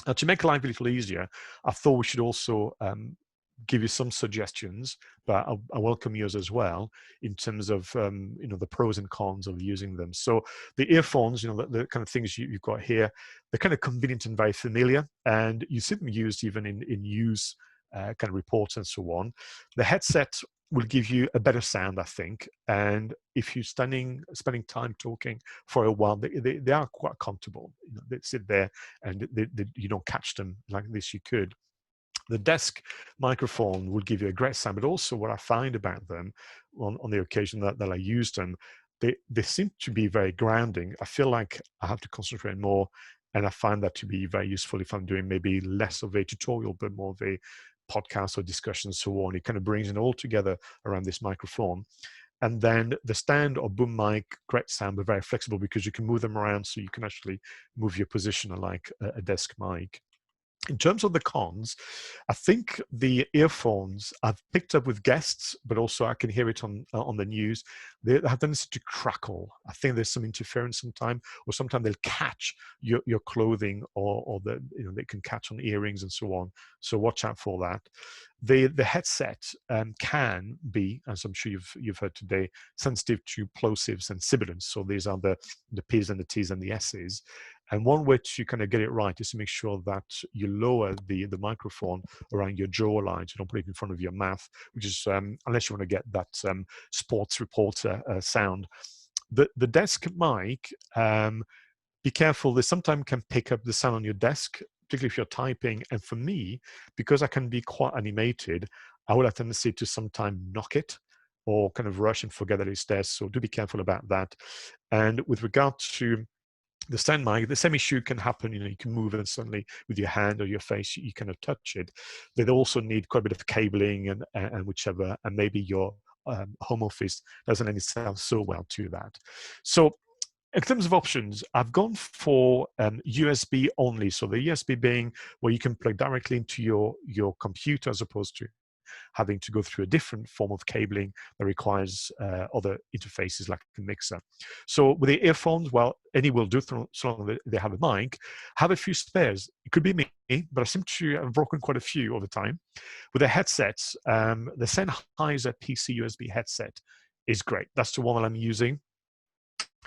Now, to make life a little easier, I thought we should also give you some suggestions, but I welcome yours as well in terms of the pros and cons of using them. So the earphones, the kind of things you've got here, they're kind of convenient and very familiar, and you see them used even in use kind of reports and so on. The headset will give you a better sound, I think. And if you're spending time talking for a while, they are quite comfortable. They sit there and you don't catch them like this you could. The desk microphone will give you a great sound, but also what I find about them on the occasion that I use them, they seem to be very grounding. I feel like I have to concentrate more, and I find that to be very useful if I'm doing maybe less of a tutorial, but more of a podcast or discussion and so on. It kind of brings it all together around this microphone. And then the stand or boom mic, great sound, but very flexible because you can move them around, so you can actually move your position like a desk mic. In terms of the cons, I think the earphones I've picked up with guests, but also I can hear it on the news. They have a tendency to crackle. I think there's some interference sometimes, or sometimes they'll catch your clothing, or they can catch on earrings and so on. So watch out for that. The headset can be, as I'm sure you've heard today, sensitive to plosives and sibilants. So these are the P's and the T's and the S's. And one way to kind of get it right is to make sure that you lower the microphone around your jawline. So don't put it in front of your mouth, which is, unless you want to get that sports reporter sound. The desk mic, be careful. They sometimes can pick up the sound on your desk, particularly if you're typing. And for me, because I can be quite animated, I would have a tendency to sometimes knock it or kind of rush and forget that it's there. So do be careful about that. And with regard to the stand mic, the same issue can happen. You can move it suddenly with your hand or your face, you kind of touch it. They also need quite a bit of cabling and whichever, and maybe your home office doesn't lend itself so well to that. So in terms of options, I've gone for USB only. So the USB being where you can plug directly into your computer, as opposed to having to go through a different form of cabling that requires other interfaces like a mixer. So with the earphones, well, any will do so long as they have a mic. Have a few spares. It could be me, but I seem to have broken quite a few over time. With the headsets, the Sennheiser PC USB headset is great. That's the one that I'm using.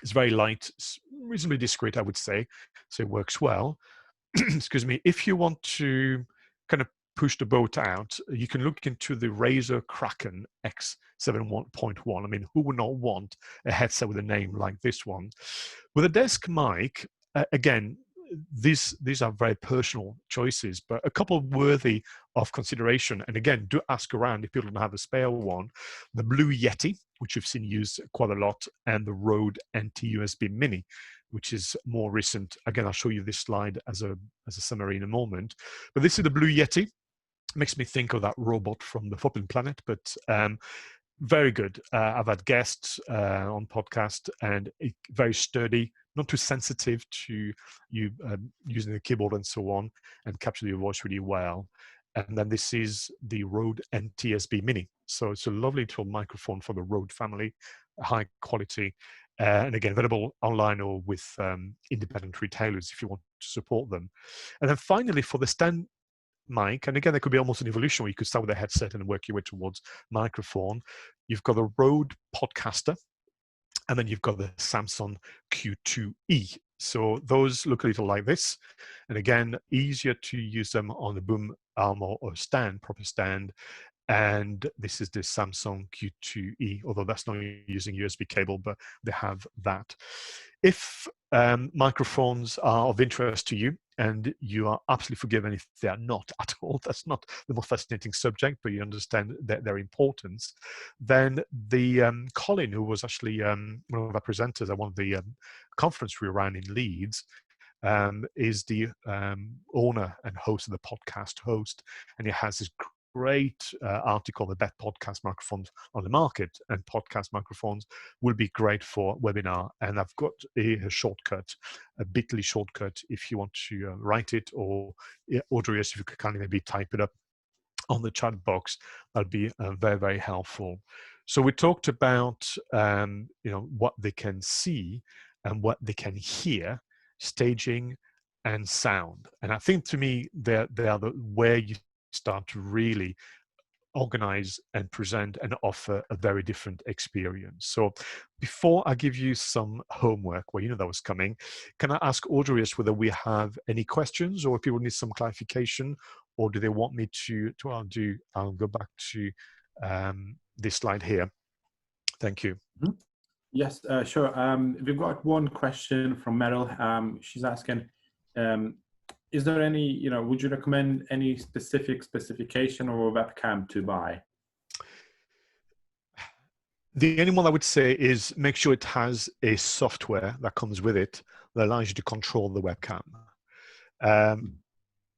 It's very light, it's reasonably discreet, I would say, so it works well. Excuse me. If you want to kind of push the boat out, you can look into the Razer Kraken X7.1. I mean, who would not want a headset with a name like this one? With a desk mic, again, these are very personal choices, but a couple worthy of consideration. And again, do ask around if people don't have a spare one. The Blue Yeti, which you've seen used quite a lot, and the Rode NT-USB Mini, which is more recent. Again, I'll show you this slide as a summary in a moment. But this is the Blue Yeti. Makes me think of that robot from the Forbidden Planet, but very good. I've had guests on podcast, and very sturdy, not too sensitive to you using the keyboard and so on, and capture your voice really well. And then this is the Rode NT-USB Mini. So it's a lovely little microphone for the Rode family, high quality, and again, available online or with independent retailers if you want to support them. And then finally, for the stand mic, and again, there could be almost an evolution where you could start with a headset and work your way towards microphone. You've got the Rode Podcaster, and then you've got the Samsung Q2E. So those look a little like this. And again, easier to use them on a boom arm or stand, proper stand. And this is the Samsung Q2E, although that's not using USB cable, but they have that. If microphones are of interest to you, and you are absolutely forgiven if they are not at all, that's not the most fascinating subject, but you understand their importance, then the Colin, who was actually one of our presenters at one of the conference we ran in Leeds, is the owner and host of the podcast host, and he has this great article, the best podcast microphones on the market, and podcast microphones will be great for webinar. And I've got a shortcut, a bit.ly shortcut, if you want to write it, or Audrey, if you could kindly maybe type it up on the chat box, that'd be very, very helpful. So we talked about what they can see and what they can hear, staging and sound. And I think, to me, they are where you start to really organize and present and offer a very different experience. So before I give you some homework, well, you know that was coming, can I ask Audrey whether we have any questions, or if people need some clarification or do they want me to I'll go back to this slide here. Thank you. Mhm. Yes, sure. We've got one question from Meryl. She's asking, is there any, would you recommend any specific specification or webcam to buy? The only one I would say is make sure it has a software that comes with it that allows you to control the webcam.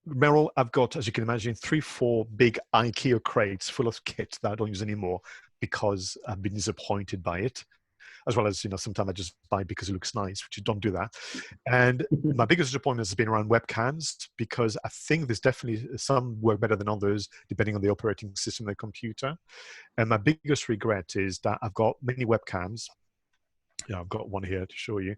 Meryl, I've got, as you can imagine, 3-4 big IKEA crates full of kit that I don't use anymore because I've been disappointed by it. As well as, sometimes I just buy because it looks nice, which you don't do that. And my biggest disappointment has been around webcams, because I think there's definitely some work better than others, depending on the operating system of the computer. And my biggest regret is that I've got many webcams. I've got one here to show you,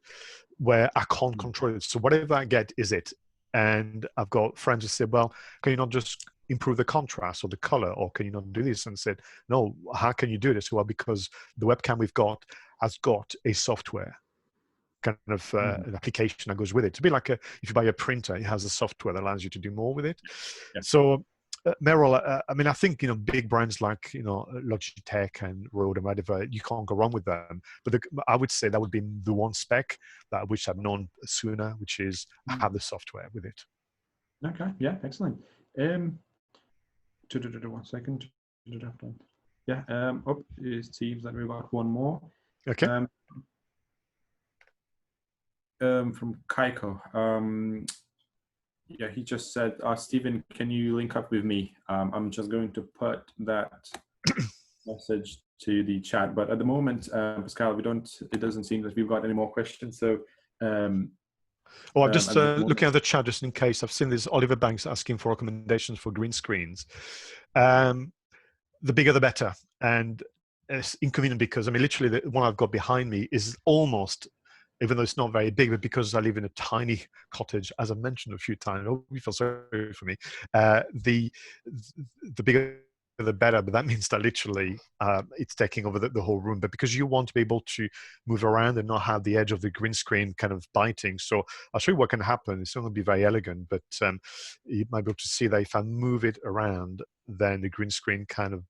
where I can't control it. So whatever I get is it. And I've got friends who said, well, can you not just improve the contrast or the color, or can you not do this? And said, no, how can you do this? Well, because the webcam we've got has got a software kind of an application that goes with it. To be like if you buy a printer, it has a software that allows you to do more with it. Yeah. So Meryl, I think, big brands like, Logitech and Rode and whatever, you can't go wrong with them. But I would say that would be the one spec that I wish I'd known sooner, which is have the software with it. Okay, yeah, excellent. 1 second. Yeah, it seems that we've got one more. Okay. From Kaiko. Yeah, he just said, Stephen, can you link up with me? I'm just going to put that message to the chat. But at the moment, Pascal, it doesn't seem that we've got any more questions. So, I'm just looking at the chat just in case. I've seen this Oliver Banks asking for recommendations for green screens. The bigger the better. And it's inconvenient because, literally the one I've got behind me is almost, even though it's not very big, but because I live in a tiny cottage, as I've mentioned a few times, I hope you feel sorry for me, the bigger the better, but that means that literally it's taking over the whole room. But because you want to be able to move around and not have the edge of the green screen kind of biting, so I'll show you what can happen. It's not going to be very elegant, but you might be able to see that if I move it around, then the green screen kind of,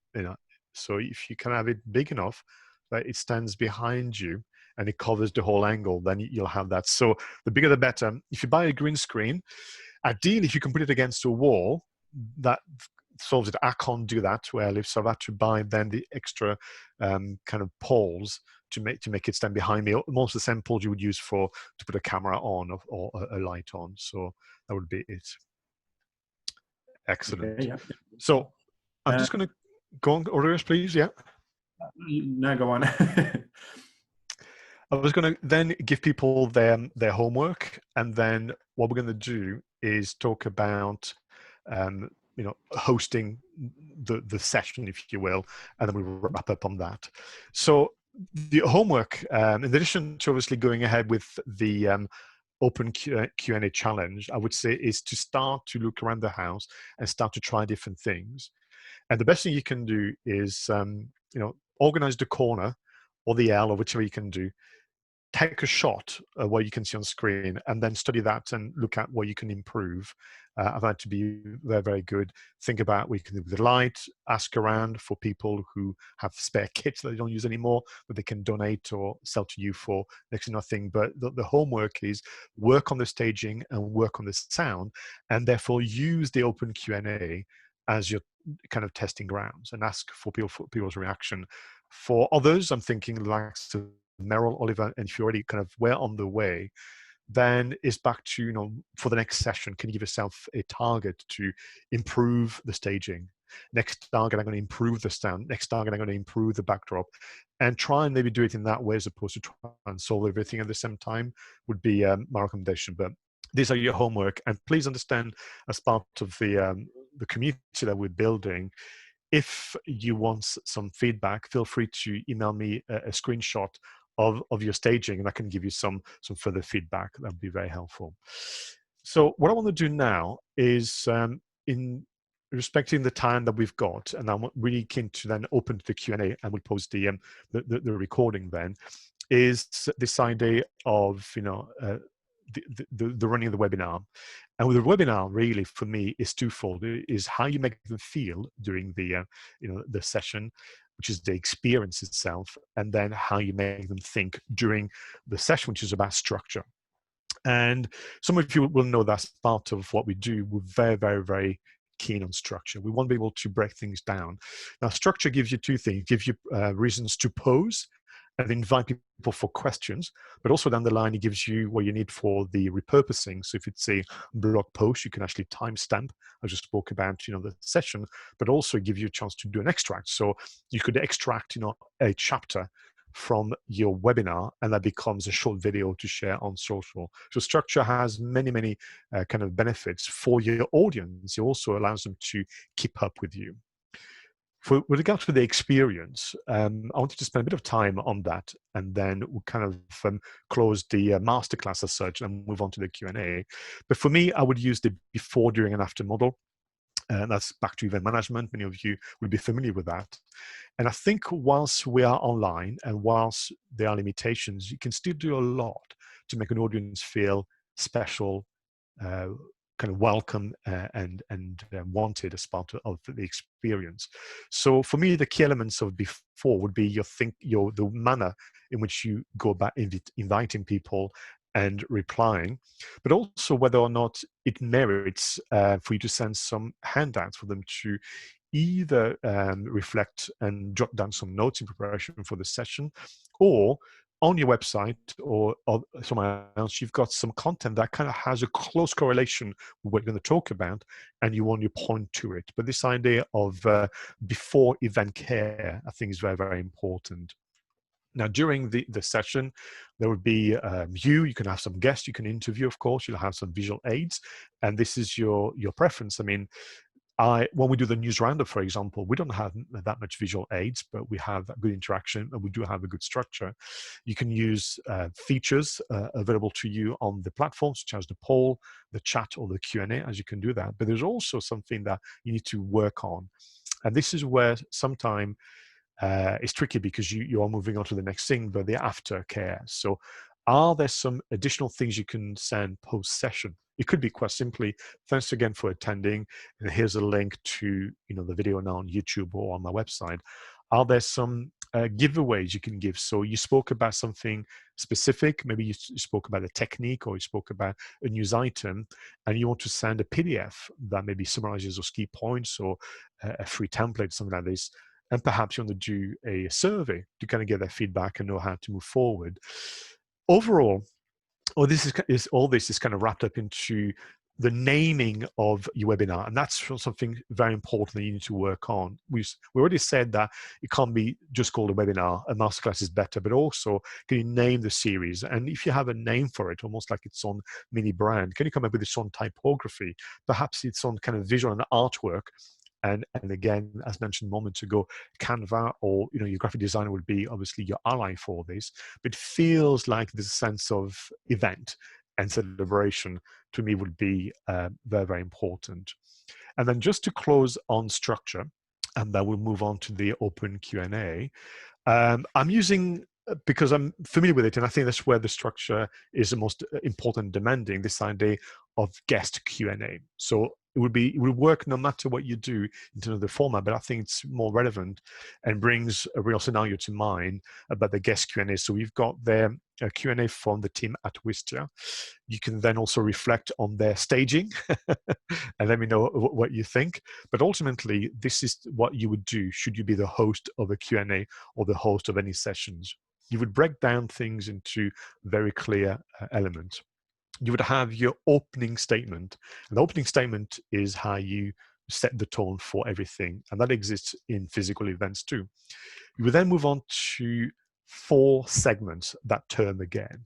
so if you can have it big enough that it stands behind you and it covers the whole angle, then you'll have that. So the bigger the better. If you buy a green screen, ideally, if you can put it against a wall, that solves it. I can't do that where I live, so I've had to buy then the extra kind of poles to make it stand behind me. Most of the same poles you would use to put a camera on or a light on. So that would be it. Excellent. Okay, yeah. So I'm just going to go on, Aureus, please. Yeah. No, go on. I was going to then give people their homework, and then what we're going to do is talk about hosting the session, if you will, and then we'll wrap up on that. So the homework, in addition to obviously going ahead with the open Q&A challenge, I would say is to start to look around the house and start to try different things. And the best thing you can do is organize the corner or the L or whichever you can do. Take a shot of what you can see on screen and then study that and look at what you can improve. I've had to be very, very good. Think about what you can do with the light, ask around for people who have spare kits that they don't use anymore, that they can donate or sell to you for next to nothing. But the homework is work on the staging and work on the sound, and therefore use the open Q&A as your kind of testing grounds and ask for people's reaction. For others, I'm thinking like Meryl, Oliver, and if you're already kind of well on the way, then it's back to, for the next session, can you give yourself a target to improve the staging? Next target, I'm going to improve the sound. Next target, I'm going to improve the backdrop, and try and maybe do it in that way as opposed to try and solve everything at the same time would be my recommendation. But these are your homework, and please understand, as part of the community that we're building, if you want some feedback, feel free to email me a screenshot of your staging, and I can give you some further feedback. That would be very helpful. So what I want to do now is, in respecting the time that we've got, and I'm really keen to then open the Q&A, and we'll post the recording then, is this idea of the running of the webinar. And with the webinar, really, for me, is twofold. It is how you make them feel during the session, which is the experience itself, and then how you make them think during the session, which is about structure. And some of you will know that's part of what we do. We're very, very, very keen on structure. We want to be able to break things down. Now, structure gives you two things. It gives you reasons to pose and invite people for questions, but also down the line, it gives you what you need for the repurposing. So if it's a blog post, you can actually timestamp. I just spoke about, the session, but also give you a chance to do an extract. So you could extract, a chapter from your webinar, and that becomes a short video to share on social. So structure has many, many kind of benefits for your audience. It also allows them to keep up with you. With regard to the experience, I wanted to spend a bit of time on that, and then we'll kind of close the masterclass as such and move on to the Q&A. But for me, I would use the before, during, and after model. That's back to event management. Many of you will be familiar with that. And I think whilst we are online and whilst there are limitations, you can still do a lot to make an audience feel special, kind of welcome and wanted as part of the experience. So for me, the key elements of before would be the manner in which you go about inviting people and replying, but also whether or not it merits for you to send some handouts for them to either reflect and jot down some notes in preparation for the session, or on your website or somewhere else, you've got some content that kind of has a close correlation with what you're going to talk about, and you want to point to it. But this idea of before event care, I think, is very, very important. Now, during the session, there would be you can have some guests you can interview, of course. You'll have some visual aids, and this is your preference. I mean, when we do the news roundup, for example, we don't have that much visual aids, but we have good interaction and we do have a good structure. You can use features available to you on the platforms, such as the poll, the chat, or the Q&A, as you can do that. But there's also something that you need to work on. And this is where sometimes it's tricky, because you are moving on to the next thing, but the aftercare. So are there some additional things you can send post-session? It could be quite simply, thanks again for attending, and here's a link to the video now on YouTube or on my website. Are there some giveaways you can give? So you spoke about something specific, maybe you spoke about a technique, or you spoke about a news item, and you want to send a PDF that maybe summarizes those key points, or a free template, something like this. And perhaps you want to do a survey to kind of get their feedback and know how to move forward. Overall, all this is kind of wrapped up into the naming of your webinar, and that's something very important that you need to work on. We already said that it can't be just called a webinar. A masterclass is better, but also can you name the series? And if you have a name for it, almost like its own mini brand, can you come up with its own typography? Perhaps its own kind of visual and artwork. And again, as mentioned moments ago, Canva or your graphic designer would be obviously your ally for this. But it feels like this sense of event and celebration to me would be very, very important. And then just to close on structure, and then we'll move on to the open Q&A. I'm using, because I'm familiar with it, and I think that's where the structure is the most important, demanding, this idea of guest Q&A. So it will work no matter what you do in terms of the format, but I think it's more relevant and brings a real scenario to mind about the guest Q&A. So we've got their Q&A from the team at Wistia. You can then also reflect on their staging and let me know what you think. But ultimately, this is what you would do should you be the host of a Q&A or the host of any sessions. You would break down things into very clear elements. You would have your opening statement. And the opening statement is how you set the tone for everything. And that exists in physical events too. You would then move on to 4 segments, that term again.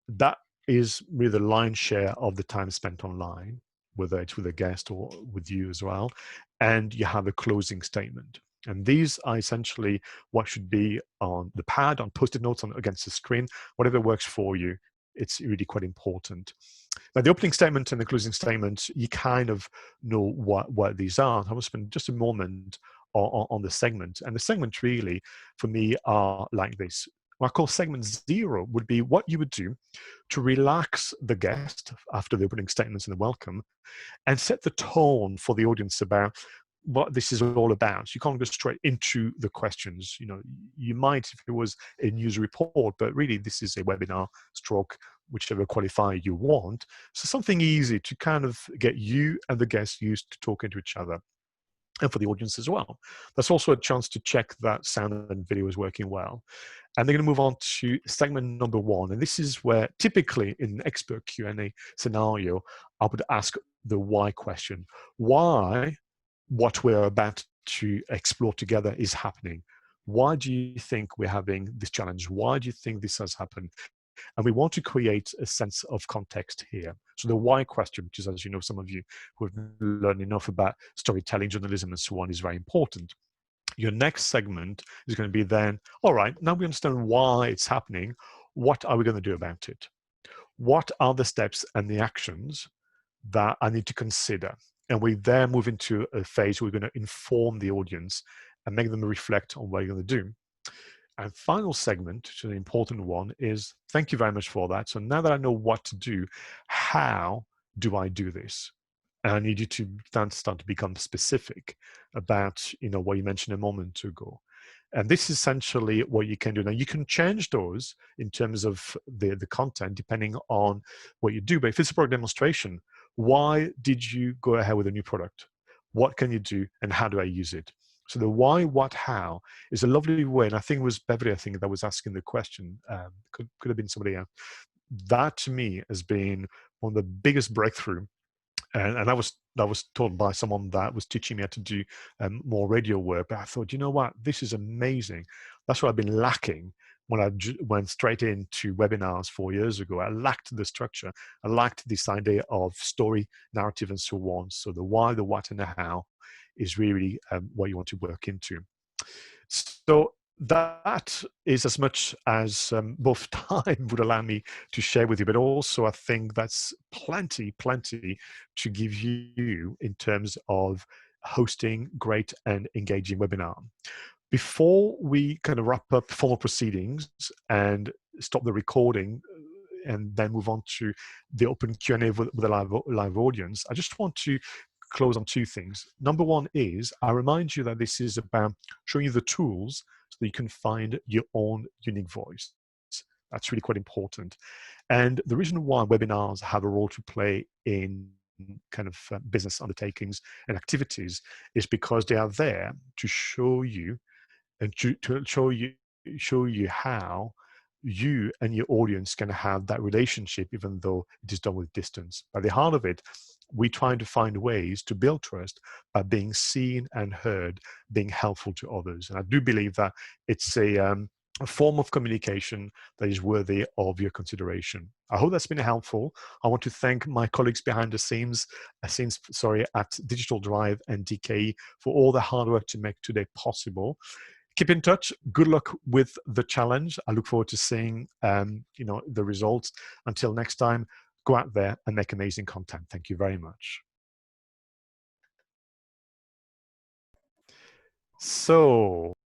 That is really the lion's share of the time spent online, whether it's with a guest or with you as well. And you have a closing statement. And these are essentially what should be on the pad, on Post-it notes, against the screen, whatever works for you. It's really quite important. Now, the opening statement and the closing statement, you kind of know what these are. I will spend just a moment on the segment. And the segment really, for me, are like this. What I call segment 0 would be what you would do to relax the guest after the opening statements and the welcome, and set the tone for the audience about what this is all about. You can't go straight into the questions. You might if it was a news report, but really this is a webinar stroke, whichever qualifier you want. So something easy to kind of get you and the guests used to talking to each other, and for the audience as well. That's also a chance to check that sound and video is working well. And they're going to move on to segment number 1. And this is where typically in an expert Q&A scenario, I would ask the why question. Why what we're about to explore together is happening? Why do you think we're having this challenge? Why do you think this has happened? And we want to create a sense of context here. So the why question, which is, as you know, some of you who have learned enough about storytelling, journalism, and so on, is very important. Your next segment is going to be then, all right, now we understand why it's happening. What are we going to do about it? What are the steps and the actions that I need to consider? And we then move into a phase where we're going to inform the audience and make them reflect on what you're going to do. And final segment, which is an important one, is thank you very much for that. So now that I know what to do, how do I do this? And I need you to then start to become specific about, what you mentioned a moment ago. And this is essentially what you can do. Now, you can change those in terms of the content depending on what you do. But if it's a product demonstration, why did you go ahead with a new product? What can you do and how do I use it? So the why, what, how is a lovely way. And I think it was Beverly, that was asking the question. Could have been somebody else. That to me has been one of the biggest breakthrough. And that was taught by someone that was teaching me how to do more radio work. But I thought, you know what, this is amazing. That's what I've been lacking when I went straight into webinars 4 years ago. I lacked the structure. I lacked this idea of story, narrative, and so on. So the why, the what, and the how is really what you want to work into. So that is as much as both time would allow me to share with you, but also I think that's plenty to give you in terms of hosting great and engaging webinar. Before we kind of wrap up formal proceedings and stop the recording and then move on to the open Q&A with a live audience, I just want to close on 2 things. Number 1 is I remind you that this is about showing you the tools so that you can find your own unique voice. That's really quite important. And the reason why webinars have a role to play in kind of business undertakings and activities is because they are there to show you and to show you how you and your audience can have that relationship, even though it is done with distance. At the heart of it, we're trying to find ways to build trust by being seen and heard, being helpful to others. And I do believe that it's a form of communication that is worthy of your consideration. I hope that's been helpful. I want to thank my colleagues behind the scenes, at Digital Drive and DKE for all the hard work to make today possible. Keep in touch. Good luck with the challenge. I look forward to seeing the results. Until next time, go out there and make amazing content. Thank you very much. So